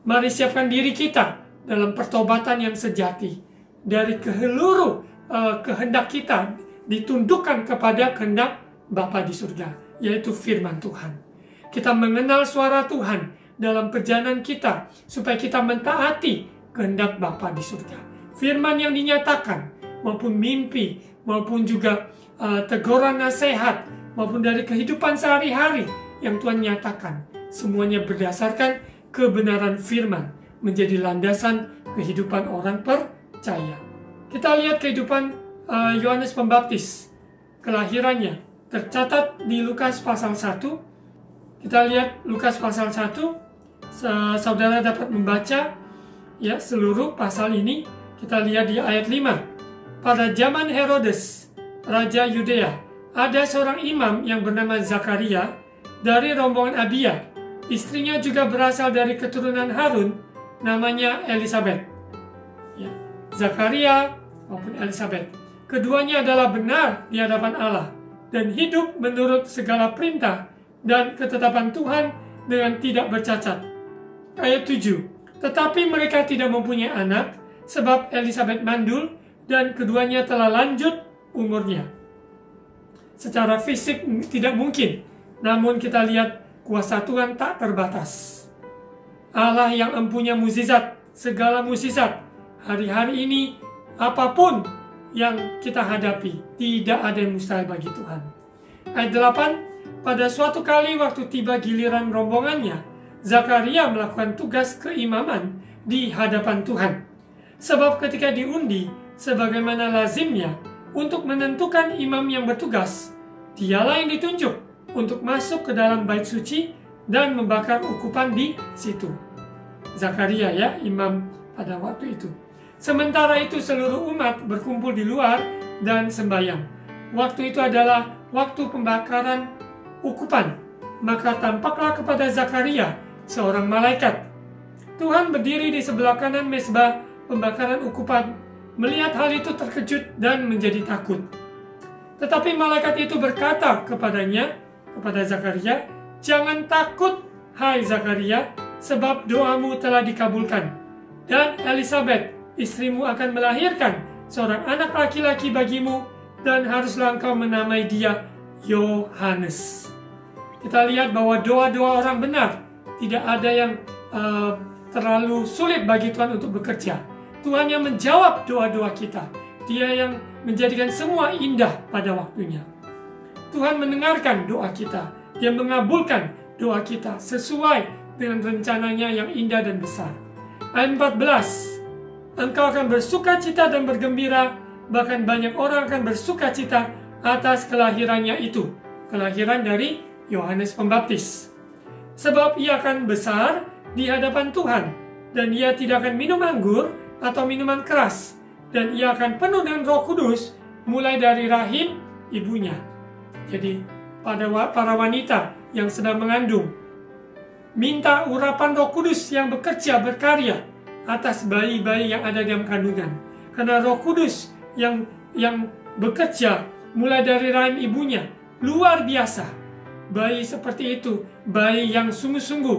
Mari siapkan diri kita dalam pertobatan yang sejati. Dari seluruh kehendak kita ditundukkan kepada kehendak Bapa di surga, yaitu firman Tuhan. Kita mengenal suara Tuhan dalam perjalanan kita supaya kita mentaati kehendak Bapa di surga. Firman yang dinyatakan maupun mimpi maupun juga teguran nasihat maupun dari kehidupan sehari-hari yang Tuhan nyatakan, semuanya berdasarkan kebenaran firman menjadi landasan kehidupan orang percaya. Kita lihat kehidupan Yohanes Pembaptis, kelahirannya tercatat di Lukas pasal 1. Kita lihat Lukas pasal 1, saudara dapat membaca ya seluruh pasal ini. Kita lihat di ayat 5. Pada zaman Herodes, Raja Yudea, ada seorang imam yang bernama Zakaria dari rombongan Abia. Istrinya juga berasal dari keturunan Harun, namanya Elisabet. Ya, Zakaria maupun Elisabet. Keduanya adalah benar di hadapan Allah dan hidup menurut segala perintah dan ketetapan Tuhan dengan tidak bercacat. Ayat 7. Tetapi mereka tidak mempunyai anak sebab Elisabet mandul dan keduanya telah lanjut umurnya. Secara fisik tidak mungkin, namun kita lihat kuasa Tuhan tak terbatas. Allah yang empunya mukjizat, segala mukjizat. Hari-hari ini apapun yang kita hadapi, tidak ada yang mustahil bagi Tuhan. Ayat 8, pada suatu kali waktu tiba giliran rombongannya, Zakaria melakukan tugas keimaman di hadapan Tuhan. Sebab ketika diundi, sebagaimana lazimnya, untuk menentukan imam yang bertugas, dialah yang ditunjuk untuk masuk ke dalam bait suci dan membakar ukupan di situ. Zakaria ya, imam pada waktu itu. Sementara itu seluruh umat berkumpul di luar dan sembahyang. Waktu itu adalah waktu pembakaran ukupan. Maka tampaklah kepada Zakaria seorang malaikat. Tuhan berdiri di sebelah kanan mezbah pembakaran ukupan. Melihat hal itu terkejut dan menjadi takut. Tetapi malaikat itu berkata kepadanya, kepada Zakaria, "Jangan takut, hai Zakaria, sebab doamu telah dikabulkan. Dan Elisabet, istrimu akan melahirkan seorang anak laki-laki bagimu, dan haruslah engkau menamai dia Yohanes." Kita lihat bahwa doa-doa orang benar tidak ada yang terlalu sulit bagi Tuhan untuk bekerja. Tuhan yang menjawab doa-doa kita. Dia yang menjadikan semua indah pada waktunya. Tuhan mendengarkan doa kita. Dia mengabulkan doa kita sesuai dengan rencananya yang indah dan besar. Ayat 14. Engkau akan bersukacita dan bergembira, bahkan banyak orang akan bersukacita atas kelahirannya itu. Kelahiran dari Yohanes Pembaptis. Sebab ia akan besar di hadapan Tuhan, dan ia tidak akan minum anggur atau minuman keras, dan ia akan penuh dengan Roh Kudus mulai dari rahim ibunya. Jadi pada para wanita yang sedang mengandung, minta urapan Roh Kudus yang bekerja berkarya atas bayi-bayi yang ada dalam kandungan. Karena Roh Kudus yang bekerja mulai dari rahim ibunya luar biasa. Bayi seperti itu, bayi yang sungguh-sungguh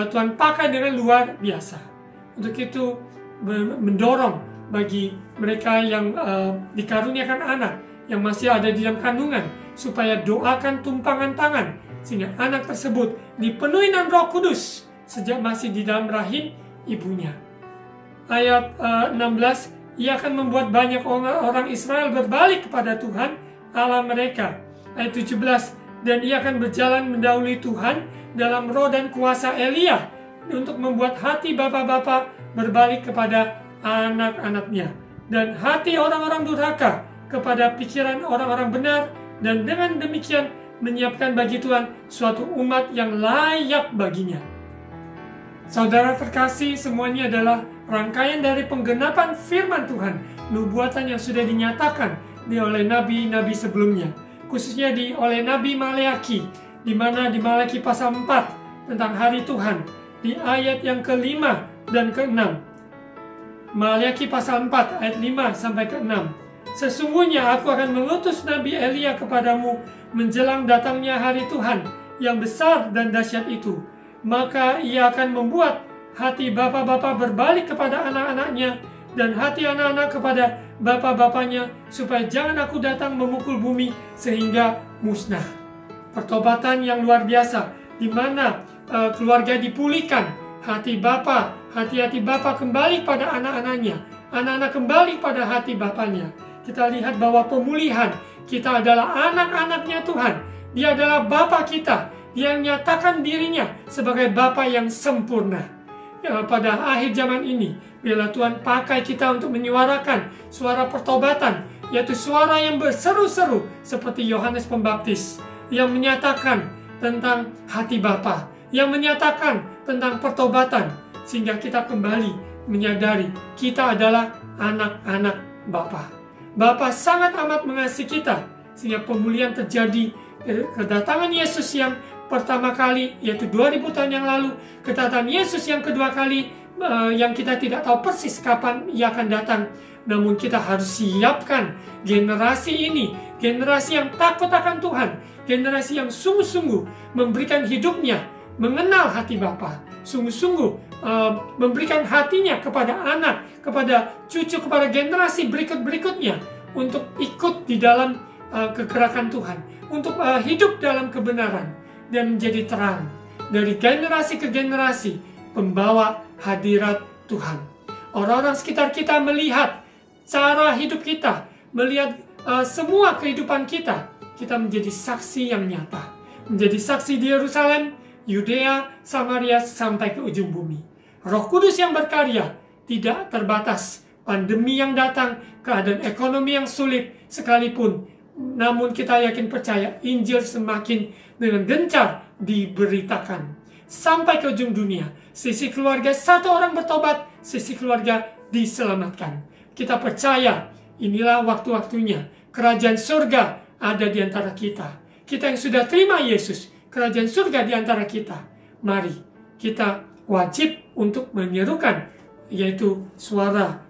Tuhan pakai dengan luar biasa. Untuk itu mendorong bagi mereka yang dikaruniakan anak yang masih ada di dalam kandungan supaya doakan tumpangan tangan sehingga anak tersebut dipenuhi dengan Roh Kudus sejak masih di dalam rahim ibunya. Ayat 16, ia akan membuat banyak orang Israel berbalik kepada Tuhan Allah mereka. Ayat 17, dan ia akan berjalan mendahului Tuhan dalam roh dan kuasa Elia untuk membuat hati bapak-bapak berbalik kepada anak-anaknya, dan hati orang-orang durhaka kepada pikiran orang-orang benar, dan dengan demikian menyiapkan bagi Tuhan suatu umat yang layak baginya. Saudara terkasih, semuanya adalah rangkaian dari penggenapan firman Tuhan, nubuatan yang sudah dinyatakan oleh nabi-nabi sebelumnya, khususnya oleh Nabi Maleaki, di mana di Maleaki pasal 4 tentang hari Tuhan, di ayat yang ke-5 dan ke-6. Maleaki pasal 4 ayat 5 sampai ke-6. Sesungguhnya aku akan mengutus Nabi Elia kepadamu menjelang datangnya hari Tuhan yang besar dan dahsyat itu. Maka ia akan membuat hati bapak-bapak berbalik kepada anak-anaknya, dan hati anak-anak kepada bapak-bapaknya, supaya jangan aku datang memukul bumi sehingga musnah. Pertobatan yang luar biasa, di mana keluarga dipulihkan, hati hati bapak kembali pada anak-anaknya, anak-anak kembali pada hati bapaknya. Kita lihat bahwa pemulihan, kita adalah anak-anaknya Tuhan. Dia adalah Bapa kita. Dia menyatakan dirinya sebagai Bapa yang sempurna. Ya, pada akhir zaman ini, bila Tuhan pakai kita untuk menyuarakan suara pertobatan, yaitu suara yang berseru-seru seperti Yohanes Pembaptis, yang menyatakan tentang hati Bapa, yang menyatakan tentang pertobatan, sehingga kita kembali menyadari kita adalah anak-anak Bapa. Bapa sangat amat mengasihi kita, sehingga pemulihan terjadi. Kedatangan Yesus yang pertama kali, yaitu 2000 tahun yang lalu, kedatangan Yesus yang kedua kali, yang kita tidak tahu persis kapan ia akan datang. Namun kita harus siapkan generasi ini, generasi yang takut akan Tuhan, generasi yang sungguh-sungguh memberikan hidupnya, mengenal hati Bapa, sungguh-sungguh memberikan hatinya kepada anak, kepada cucu, kepada generasi berikut-berikutnya, untuk ikut di dalam kegerakan Tuhan, untuk hidup dalam kebenaran, dan menjadi terang dari generasi ke generasi, pembawa hadirat Tuhan. Orang-orang sekitar kita melihat cara hidup kita, melihat semua kehidupan kita, kita menjadi saksi yang nyata, menjadi saksi di Yerusalem, Yudea, Samaria, sampai ke ujung bumi. Roh Kudus yang berkarya tidak terbatas. Pandemi yang datang, keadaan ekonomi yang sulit sekalipun, namun kita yakin percaya Injil semakin dengan gencar diberitakan sampai ke ujung dunia. Sisi keluarga, satu orang bertobat, sisi keluarga diselamatkan. Kita percaya inilah waktu-waktunya kerajaan surga ada di antara kita. Kita yang sudah terima Yesus, kerajaan surga di antara kita. Mari kita wajib untuk menyerukan, yaitu suara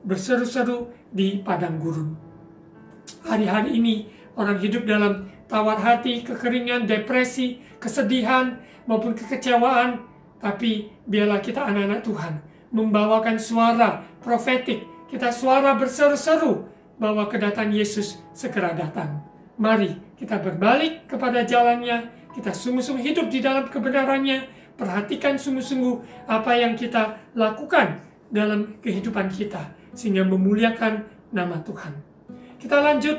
berseru-seru di padang gurun. Hari-hari ini orang hidup dalam tawar hati, kekeringan, depresi, kesedihan, maupun kekecewaan. Tapi biarlah kita anak-anak Tuhan membawakan suara profetik, kita suara berseru-seru bahwa kedatangan Yesus segera datang. Mari kita berbalik kepada jalannya, kita sungguh-sungguh hidup di dalam kebenarannya, perhatikan sungguh-sungguh apa yang kita lakukan dalam kehidupan kita, sehingga memuliakan nama Tuhan. Kita lanjut,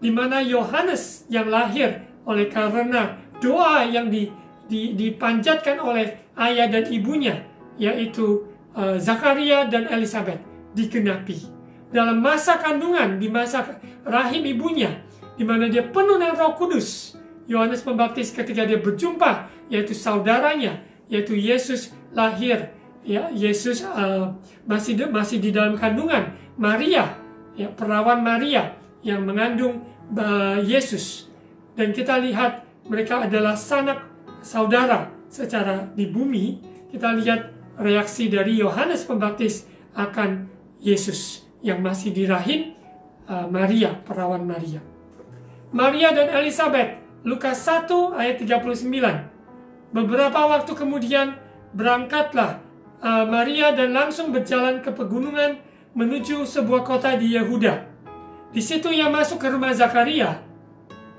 di mana Yohanes yang lahir oleh karena doa yang dipanjatkan oleh ayah dan ibunya, yaitu Zakaria dan Elizabeth, digenapi. Dalam masa kandungan, di masa rahim ibunya, di mana dia penuh dengan Roh Kudus, Yohanes Pembaptis ketika dia berjumpa, yaitu saudaranya, yaitu Yesus lahir. Ya, Yesus masih di dalam kandungan Maria, ya, perawan Maria yang mengandung Yesus. Dan kita lihat mereka adalah sanak saudara secara di bumi. Kita lihat reaksi dari Yohanes Pembaptis akan Yesus yang masih di rahim Maria, perawan Maria. Maria dan Elizabeth, Lukas 1 ayat 39. Beberapa waktu kemudian berangkatlah Maria dan langsung berjalan ke pegunungan menuju sebuah kota di Yehuda. Di situ ia masuk ke rumah Zakaria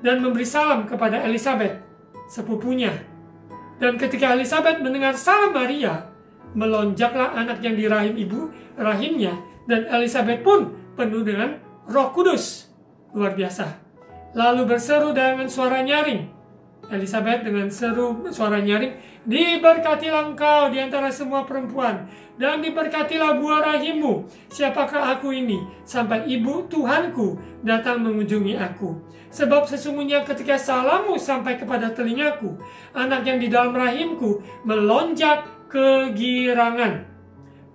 dan memberi salam kepada Elizabeth, sepupunya. Dan ketika Elizabeth mendengar salam Maria, melonjaklah anak yang di rahimnya, dan Elizabeth pun penuh dengan Roh Kudus. Luar biasa. Lalu berseru dengan suara nyaring, Elizabeth dengan seru suara nyaring, "Diberkatilah engkau di antara semua perempuan, dan diberkatilah buah rahimmu. Siapakah aku ini, sampai ibu Tuhanku datang mengunjungi aku? Sebab sesungguhnya ketika salammu sampai kepada telingaku, anak yang di dalam rahimku melonjak kegirangan.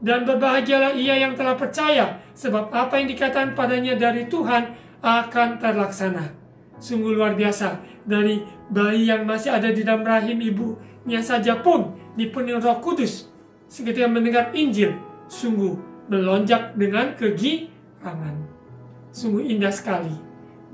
Dan berbahagialah ia yang telah percaya, sebab apa yang dikatakan padanya dari Tuhan akan terlaksana." Sungguh luar biasa, dari bayi yang masih ada di dalam rahim ibunya saja pun dipenuhi Roh Kudus. Ketika mendengar Injil, sungguh melonjak dengan kegirangan. Sungguh indah sekali.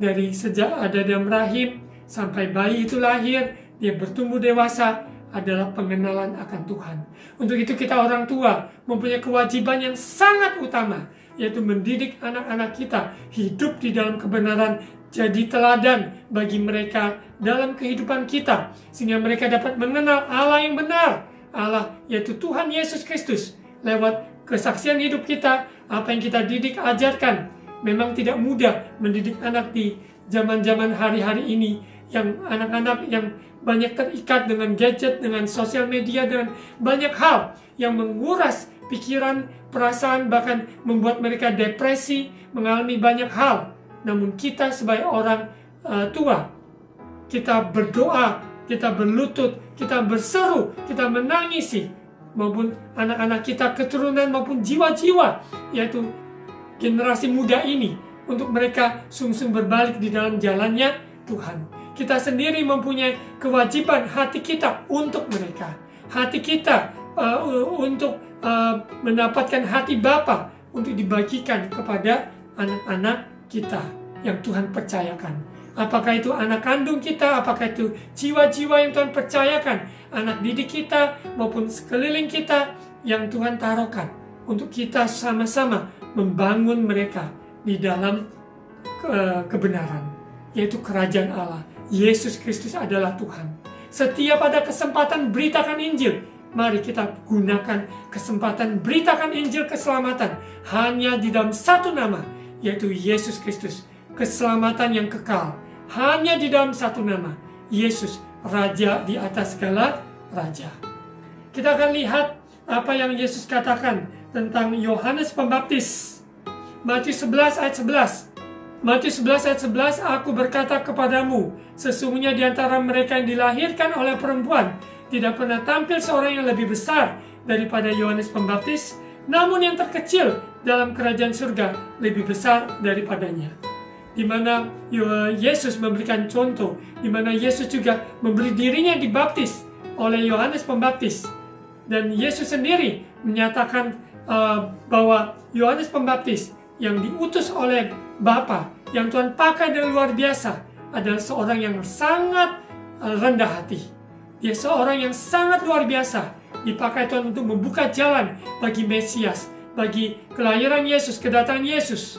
Dari sejak ada dalam rahim sampai bayi itu lahir, dia bertumbuh dewasa, adalah pengenalan akan Tuhan. Untuk itu kita orang tua mempunyai kewajiban yang sangat utama, yaitu mendidik anak-anak kita hidup di dalam kebenaran, jadi teladan bagi mereka dalam kehidupan kita, sehingga mereka dapat mengenal Allah yang benar, Allah yaitu Tuhan Yesus Kristus. Lewat kesaksian hidup kita, apa yang kita didik, ajarkan. Memang tidak mudah mendidik anak di zaman-zaman hari-hari ini, yang anak-anak yang banyak terikat dengan gadget, dengan sosial media, dengan banyak hal yang menguras pikiran, perasaan, bahkan membuat mereka depresi, mengalami banyak hal. Namun kita sebagai orang tua, kita berdoa, kita berlutut, kita berseru, kita menangisi, maupun anak-anak kita, keturunan maupun jiwa-jiwa, yaitu generasi muda ini, untuk mereka sungguh-sungguh berbalik di dalam jalannya Tuhan. Kita sendiri mempunyai kewajiban hati kita untuk mereka, hati kita untuk mendapatkan hati Bapa untuk dibagikan kepada anak-anak kita yang Tuhan percayakan. Apakah itu anak kandung kita, apakah itu jiwa-jiwa yang Tuhan percayakan, anak didik kita maupun sekeliling kita yang Tuhan taruhkan untuk kita sama-sama membangun mereka di dalam kebenaran, yaitu kerajaan Allah. Yesus Kristus adalah Tuhan. Setiap ada kesempatan beritakan Injil, mari kita gunakan kesempatan beritakan Injil keselamatan hanya di dalam satu nama, yaitu Yesus Kristus. Keselamatan yang kekal hanya di dalam satu nama, Yesus, Raja di atas segala raja. Kita akan lihat apa yang Yesus katakan tentang Yohanes Pembaptis. Matius 11 ayat 11. Matius 11 ayat 11, "Aku berkata kepadamu, sesungguhnya di antara mereka yang dilahirkan oleh perempuan, tidak pernah tampil seorang yang lebih besar daripada Yohanes Pembaptis, namun yang terkecil dalam kerajaan surga lebih besar daripadanya." Di mana Yesus memberikan contoh, di mana Yesus juga memberi dirinya dibaptis oleh Yohanes Pembaptis. Dan Yesus sendiri menyatakan bahwa Yohanes Pembaptis yang diutus oleh Bapa, yang Tuhan pakai dengan luar biasa, adalah seorang yang sangat rendah hati. Dia seorang yang sangat luar biasa, dipakai Tuhan untuk membuka jalan bagi Mesias, bagi kelahiran Yesus, kedatangan Yesus.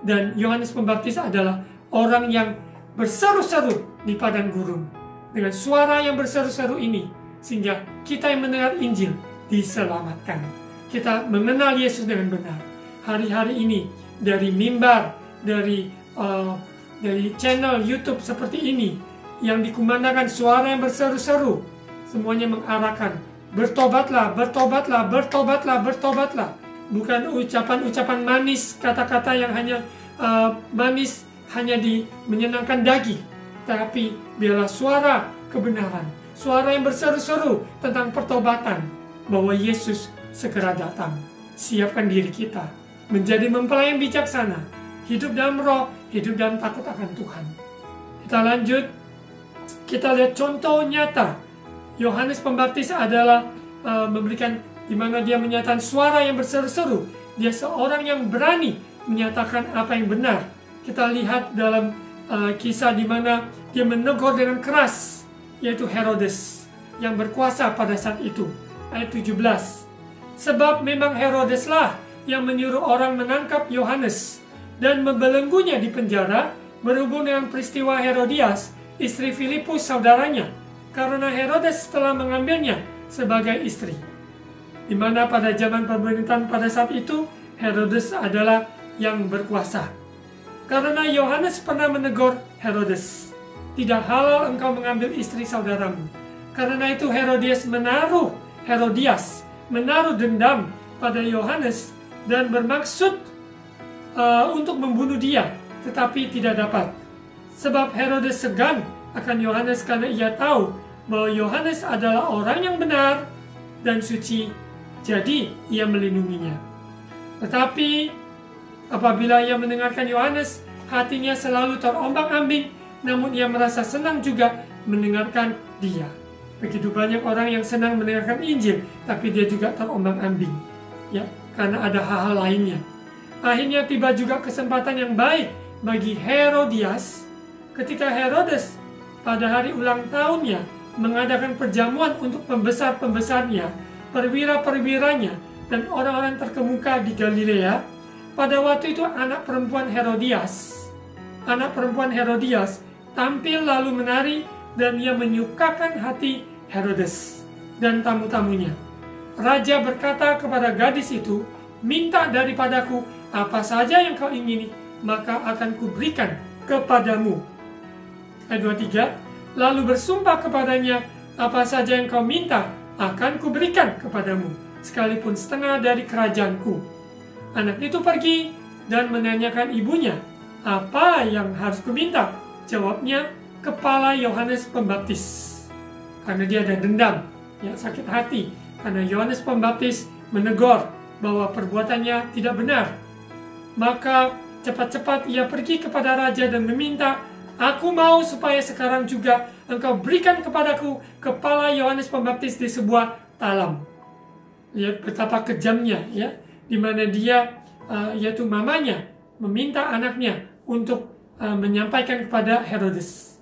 Dan Yohanes Pembaptis adalah orang yang berseru-seru di padang gurun. Dengan suara yang berseru-seru ini, sehingga kita yang mendengar Injil diselamatkan. Kita mengenal Yesus dengan benar. Hari-hari ini, dari mimbar, dari channel YouTube seperti ini, yang dikumandangkan suara yang berseru-seru, semuanya mengarahkan, bertobatlah, bertobatlah, bertobatlah, bertobatlah. Bukan ucapan-ucapan manis, kata-kata yang hanya manis, hanya menyenangkan daging. Tapi biarlah suara kebenaran, suara yang berseru-seru tentang pertobatan, bahwa Yesus segera datang. Siapkan diri kita menjadi mempelai yang bijaksana, hidup dalam roh, hidup dalam takut akan Tuhan. Kita lanjut, kita lihat contoh nyata. Yohanes Pembaptis adalah memberikan, di mana dia menyatakan suara yang berseru-seru. Dia seorang yang berani menyatakan apa yang benar. Kita lihat dalam kisah di mana dia menegur dengan keras, yaitu Herodes yang berkuasa pada saat itu. Ayat 17. "Sebab memang Herodeslah yang menyuruh orang menangkap Yohanes dan membelenggunya di penjara berhubung dengan peristiwa Herodias, istri Filipus saudaranya, karena Herodes telah mengambilnya sebagai istri." Di mana pada zaman pemerintahan pada saat itu, Herodes adalah yang berkuasa. Karena Yohanes pernah menegur Herodes. tidak halal engkau mengambil istri saudaramu. Karena itu Herodias menaruh dendam pada Yohanes dan bermaksud untuk membunuh dia, tetapi tidak dapat. Sebab Herodes segan akan Yohanes karena ia tahu bahwa Yohanes adalah orang yang benar dan suci, jadi ia melindunginya. Tetapi apabila ia mendengarkan Yohanes, hatinya selalu terombang-ambing, namun ia merasa senang juga mendengarkan dia. Begitu banyak orang yang senang mendengarkan Injil, tapi dia juga terombang-ambing, ya, karena ada hal-hal lainnya. Akhirnya tiba juga kesempatan yang baik bagi Herodias ketika Herodes pada hari ulang tahunnya mengadakan perjamuan untuk pembesar-pembesarnya, perwira-perwiranya, dan orang-orang terkemuka di Galilea. Pada waktu itu anak perempuan Herodias tampil lalu menari, dan ia menyukakan hati Herodes dan tamu-tamunya. Raja berkata kepada gadis itu, "Minta daripadaku apa saja yang kau ingini, maka akan kuberikan kepadamu." Ayat 23, lalu bersumpah kepadanya, "Apa saja yang kau minta akan kuberikan kepadamu, sekalipun setengah dari kerajaanku." Anak itu pergi dan menanyakan ibunya, "Apa yang harus kuminta?" Jawabnya, "Kepala Yohanes Pembaptis." Karena dia ada dendam, ya, sakit hati, karena Yohanes Pembaptis menegur bahwa perbuatannya tidak benar. Maka cepat-cepat ia pergi kepada raja dan meminta, "Aku mau supaya sekarang juga engkau berikan kepadaku kepala Yohanes Pembaptis di sebuah talam." Lihat betapa kejamnya, ya, di mana dia, yaitu mamanya, meminta anaknya untuk menyampaikan kepada Herodes.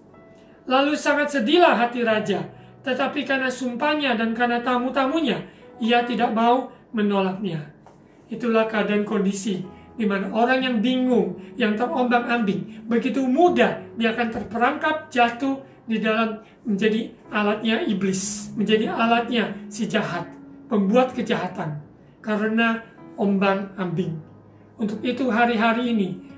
Lalu sangat sedihlah hati raja, tetapi karena sumpahnya dan karena tamu-tamunya, ia tidak mau menolaknya. Itulah keadaan kondisi di mana orang yang bingung, yang terombang-ambing, begitu mudah dia akan terperangkap jatuh di dalam menjadi alatnya iblis, menjadi alatnya si jahat, pembuat kejahatan, karena ombang-ambing. Untuk itu hari-hari ini,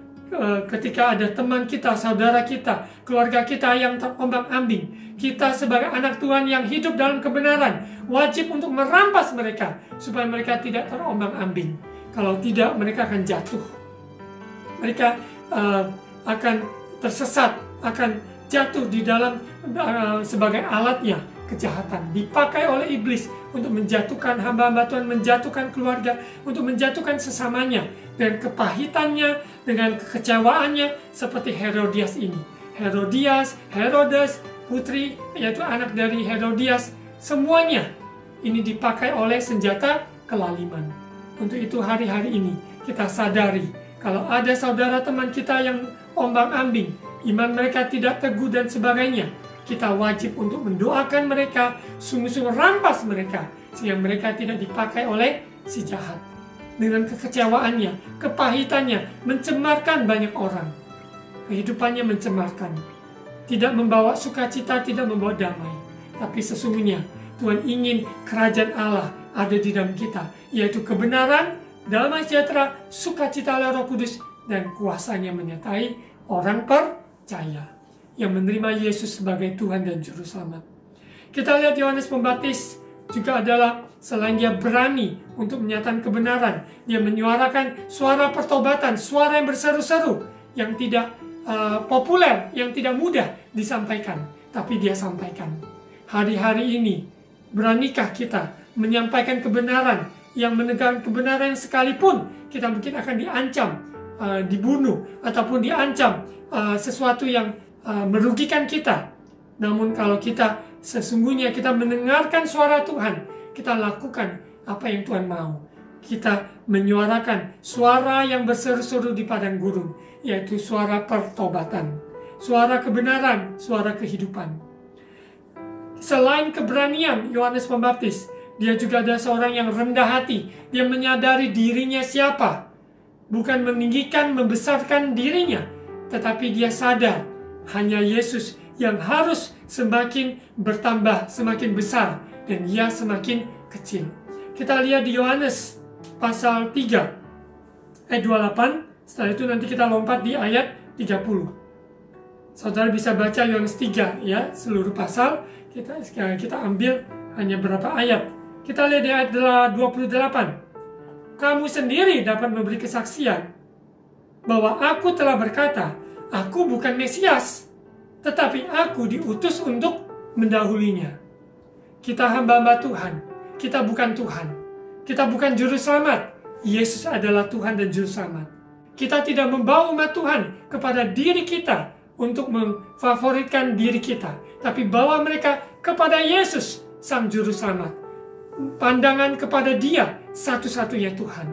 ketika ada teman kita, saudara kita, keluarga kita yang terombang-ambing, kita sebagai anak Tuhan yang hidup dalam kebenaran, wajib untuk merampas mereka, supaya mereka tidak terombang-ambing. Kalau tidak, mereka akan jatuh. Mereka akan tersesat, akan jatuh di dalam sebagai alatnya kejahatan, dipakai oleh iblis untuk menjatuhkan hamba-hamba Tuhan, menjatuhkan keluarga, untuk menjatuhkan sesamanya, dan kepahitannya, dengan kekecewaannya, seperti Herodias ini. Herodes, putri, yaitu anak dari Herodias, semuanya ini dipakai oleh senjata kelaliman. Untuk itu hari-hari ini kita sadari, kalau ada saudara teman kita yang ombang-ambing, iman mereka tidak teguh dan sebagainya, kita wajib untuk mendoakan mereka, sungguh-sungguh rampas mereka, sehingga mereka tidak dipakai oleh si jahat. Dengan kekecewaannya, kepahitannya, mencemarkan banyak orang. Kehidupannya mencemarkan. Tidak membawa sukacita, tidak membawa damai. Tapi sesungguhnya Tuhan ingin kerajaan Allah ada di dalam kita, yaitu kebenaran, damai sejahtera, sukacita oleh Roh Kudus, dan kuasanya menyertai orang percaya yang menerima Yesus sebagai Tuhan dan Juru Selamat. Kita lihat Yohanes Pembaptis juga adalah, selain dia berani untuk menyatakan kebenaran, dia menyuarakan suara pertobatan, suara yang berseru-seru, yang tidak populer, yang tidak mudah disampaikan, tapi dia sampaikan. Hari-hari ini, beranikah kita menyampaikan kebenaran, yang menegakkan kebenaran sekalipun kita mungkin akan diancam, dibunuh, ataupun diancam sesuatu yang merugikan kita. Namun kalau kita sesungguhnya kita mendengarkan suara Tuhan, kita lakukan apa yang Tuhan mau. Kita menyuarakan suara yang berseru-seru di padang gurun, yaitu suara pertobatan, suara kebenaran, suara kehidupan. Selain keberanian Yohanes Pembaptis, dia juga ada seorang yang rendah hati. Dia menyadari dirinya siapa, bukan meninggikan, membesarkan dirinya, tetapi dia sadar hanya Yesus yang harus semakin bertambah, semakin besar, dan dia semakin kecil. Kita lihat di Yohanes pasal 3 ayat 28. Setelah itu nanti kita lompat di ayat 30. Saudara bisa baca Yohanes 3 ya, seluruh pasal. Kita ambil hanya berapa ayat. Kita lihat di ayat 28. Kamu sendiri dapat memberi kesaksian bahwa aku telah berkata, aku bukan Mesias, tetapi aku diutus untuk mendahulinya. Kita hamba-hamba Tuhan, kita bukan Tuhan. Kita bukan juru selamat. Yesus adalah Tuhan dan juru selamat. Kita tidak membawa umat Tuhan kepada diri kita untuk memfavoritkan diri kita, tapi bawa mereka kepada Yesus, Sang Juru Selamat. Pandangan kepada Dia, satu-satunya Tuhan.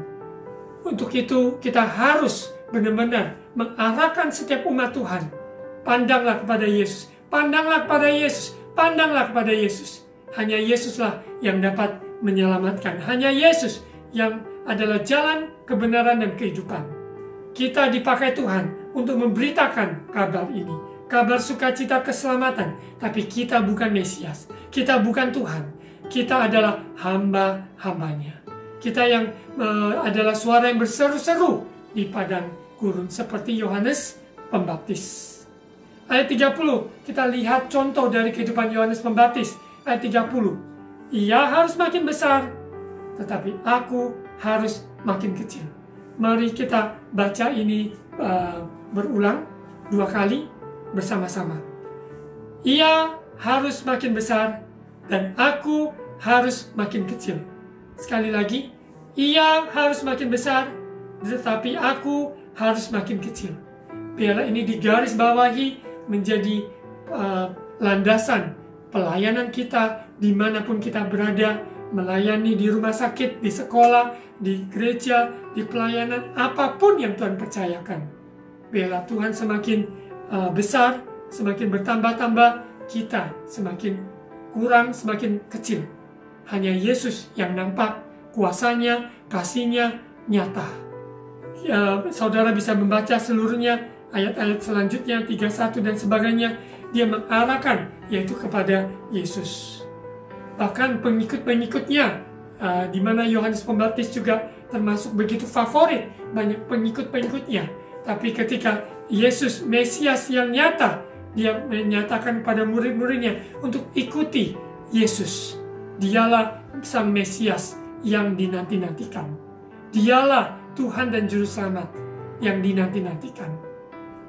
Untuk itu kita harus benar-benar mengarahkan setiap umat Tuhan. Pandanglah kepada Yesus, pandanglah kepada Yesus, pandanglah kepada Yesus. Hanya Yesuslah yang dapat menyelamatkan. Hanya Yesus yang adalah jalan, kebenaran, dan kehidupan. Kita dipakai Tuhan untuk memberitakan kabar ini, kabar sukacita keselamatan. Tapi kita bukan Mesias, kita bukan Tuhan, kita adalah hamba-hambanya. Kita yang adalah suara yang berseru-seru di padang gurun seperti Yohanes Pembaptis. Ayat 30, kita lihat contoh dari kehidupan Yohanes Pembaptis. Ayat 30, ia harus makin besar, tetapi aku harus makin kecil. Mari kita baca ini berulang 2 kali bersama-sama. Ia harus makin besar dan aku harus makin kecil. Sekali lagi, ia harus makin besar tetapi aku harus makin kecil. Biarlah ini digarisbawahi menjadi landasan pelayanan kita dimanapun kita berada, melayani di rumah sakit, di sekolah, di gereja, di pelayanan, apapun yang Tuhan percayakan. Biarlah Tuhan semakin besar, semakin bertambah-tambah, kita semakin kurang, semakin kecil. Hanya Yesus yang nampak, kuasanya, kasihnya nyata. Ya, saudara bisa membaca seluruhnya, ayat-ayat selanjutnya, 31 dan sebagainya, dia mengarahkan, yaitu kepada Yesus. Bahkan pengikut-pengikutnya, di mana Yohanes Pembaptis juga termasuk begitu favorit, banyak pengikut-pengikutnya. Tapi ketika Yesus Mesias yang nyata, dia menyatakan kepada murid-muridnya untuk ikuti Yesus. Dialah Sang Mesias yang dinanti-nantikan. Dialah Tuhan dan Juru Selamat yang dinanti-nantikan.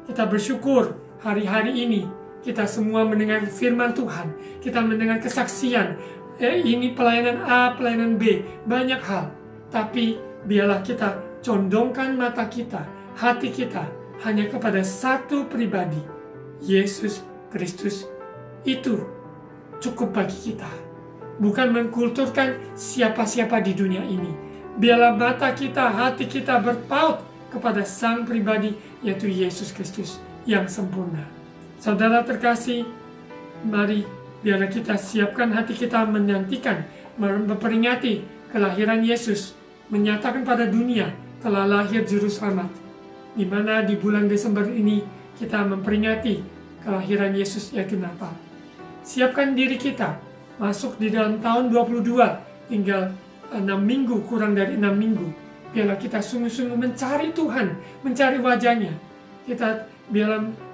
Kita bersyukur hari-hari ini kita semua mendengar firman Tuhan. Kita mendengar kesaksian. Ini pelayanan A, pelayanan B, banyak hal. Tapi biarlah kita condongkan mata kita, hati kita hanya kepada satu pribadi, Yesus Kristus. Itu cukup bagi kita. Bukan mengkulturkan siapa-siapa di dunia ini. Biarlah mata kita, hati kita berpaut kepada Sang pribadi, yaitu Yesus Kristus yang sempurna. Saudara terkasih, mari biarlah kita siapkan hati kita menantikan, memperingati kelahiran Yesus, menyatakan pada dunia telah lahir Juru Selamat. Di mana di bulan Desember ini kita memperingati kelahiran Yesus, yaitu Natal. Siapkan diri kita masuk di dalam tahun 22, tinggal 6 minggu, kurang dari 6 minggu. Biarlah kita sungguh-sungguh mencari Tuhan, mencari wajahnya. Kita biarlah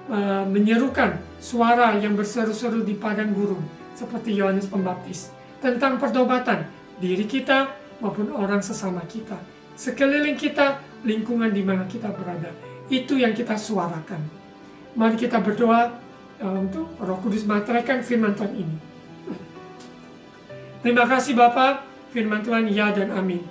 menyerukan suara yang berseru-seru di padang gurun seperti Yohanes Pembaptis tentang pertobatan diri kita maupun orang sesama kita, sekeliling kita, lingkungan di mana kita berada. Itu yang kita suarakan. Mari kita berdoa untuk Roh Kudus meteraikan firman Tuhan ini. Terima kasih Bapa, firman Tuhan ya dan amin.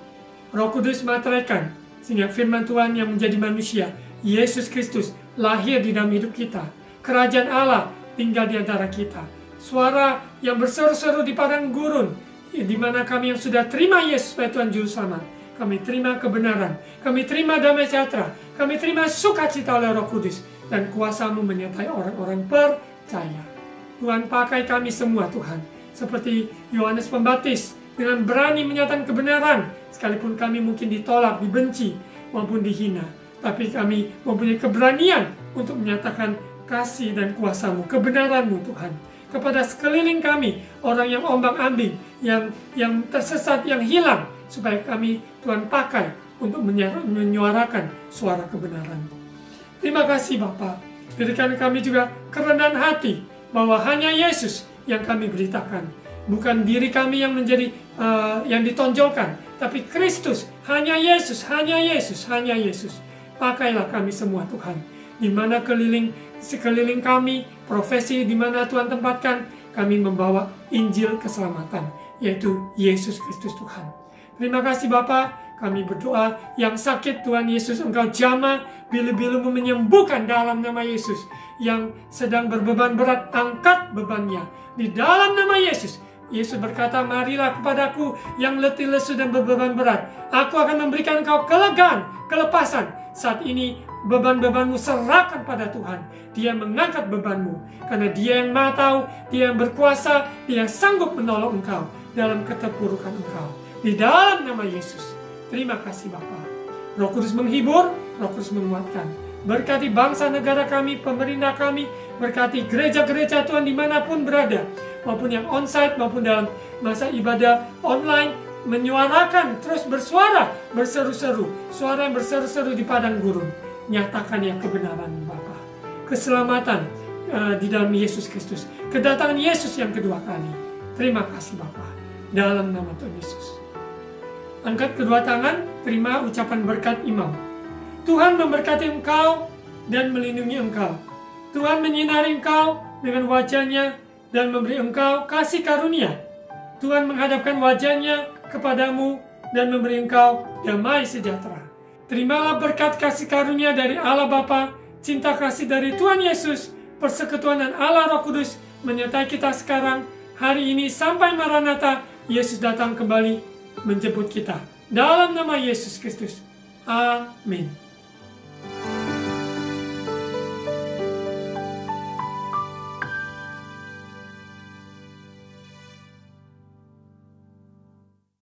Roh Kudus meteraikan sehingga firman Tuhan yang menjadi manusia, Yesus Kristus, lahir di dalam hidup kita. Kerajaan Allah tinggal di antara kita. Suara yang berseru-seru di padang gurun, di mana kami yang sudah terima Yesus sebagai Tuhan Juru Selamat, kami terima kebenaran, kami terima damai sejahtera, kami terima sukacita oleh Roh Kudus, dan kuasa-Mu menyertai orang-orang percaya. Tuhan, pakai kami semua Tuhan, seperti Yohanes Pembaptis, dengan berani menyatakan kebenaran, sekalipun kami mungkin ditolak, dibenci, maupun dihina. Tapi kami mempunyai keberanian untuk menyatakan kasih dan kuasa-Mu, kebenaran-Mu Tuhan. Kepada sekeliling kami, orang yang ombang-ambing, yang tersesat, yang hilang, supaya kami Tuhan pakai untuk menyuarakan suara kebenaran. Terima kasih Bapa. Berikan kami juga kerendahan hati bahwa hanya Yesus yang kami beritakan. Bukan diri kami yang menjadi yang ditonjolkan, tapi Kristus, hanya Yesus, hanya Yesus, hanya Yesus. Pakailah kami semua Tuhan. Di mana sekeliling kami, profesi di mana Tuhan tempatkan, kami membawa Injil keselamatan, yaitu Yesus Kristus Tuhan. Terima kasih Bapa. Kami berdoa yang sakit Tuhan Yesus Engkau jamah, bilu-bilu menyembuhkan dalam nama Yesus. Yang sedang berbeban berat, angkat bebannya di dalam nama Yesus. Yesus berkata, marilah kepadaku yang letih lesu dan berbeban berat. Aku akan memberikan engkau kelegaan, kelepasan. Saat ini beban-bebanmu serahkan pada Tuhan. Dia mengangkat bebanmu. Karena Dia yang Maha Tahu, Dia yang berkuasa, Dia yang sanggup menolong engkau dalam keterpurukan engkau. Di dalam nama Yesus. Terima kasih Bapa. Roh Kudus menghibur, Roh Kudus menguatkan. Berkati bangsa negara kami, pemerintah kami. Berkati gereja-gereja Tuhan dimanapun berada. Maupun yang onsite, maupun dalam masa ibadah online. Menyuarakan, terus bersuara, berseru-seru. Suara yang berseru-seru di padang gurun. Nyatakan yang kebenaran Bapa. Keselamatan di dalam Yesus Kristus. Kedatangan Yesus yang kedua kali. Terima kasih Bapa. Dalam nama Tuhan Yesus. Angkat kedua tangan, terima ucapan berkat imam. Tuhan memberkati engkau dan melindungi engkau. Tuhan menyinari engkau dengan wajah-Nya dan memberi engkau kasih karunia. Tuhan menghadapkan wajah-Nya kepadamu dan memberi engkau damai sejahtera. Terimalah berkat kasih karunia dari Allah Bapa, cinta kasih dari Tuhan Yesus, persekutuan dan Allah Roh Kudus menyertai kita sekarang, hari ini sampai Maranatha, Yesus datang kembali menjemput kita. Dalam nama Yesus Kristus. Amin.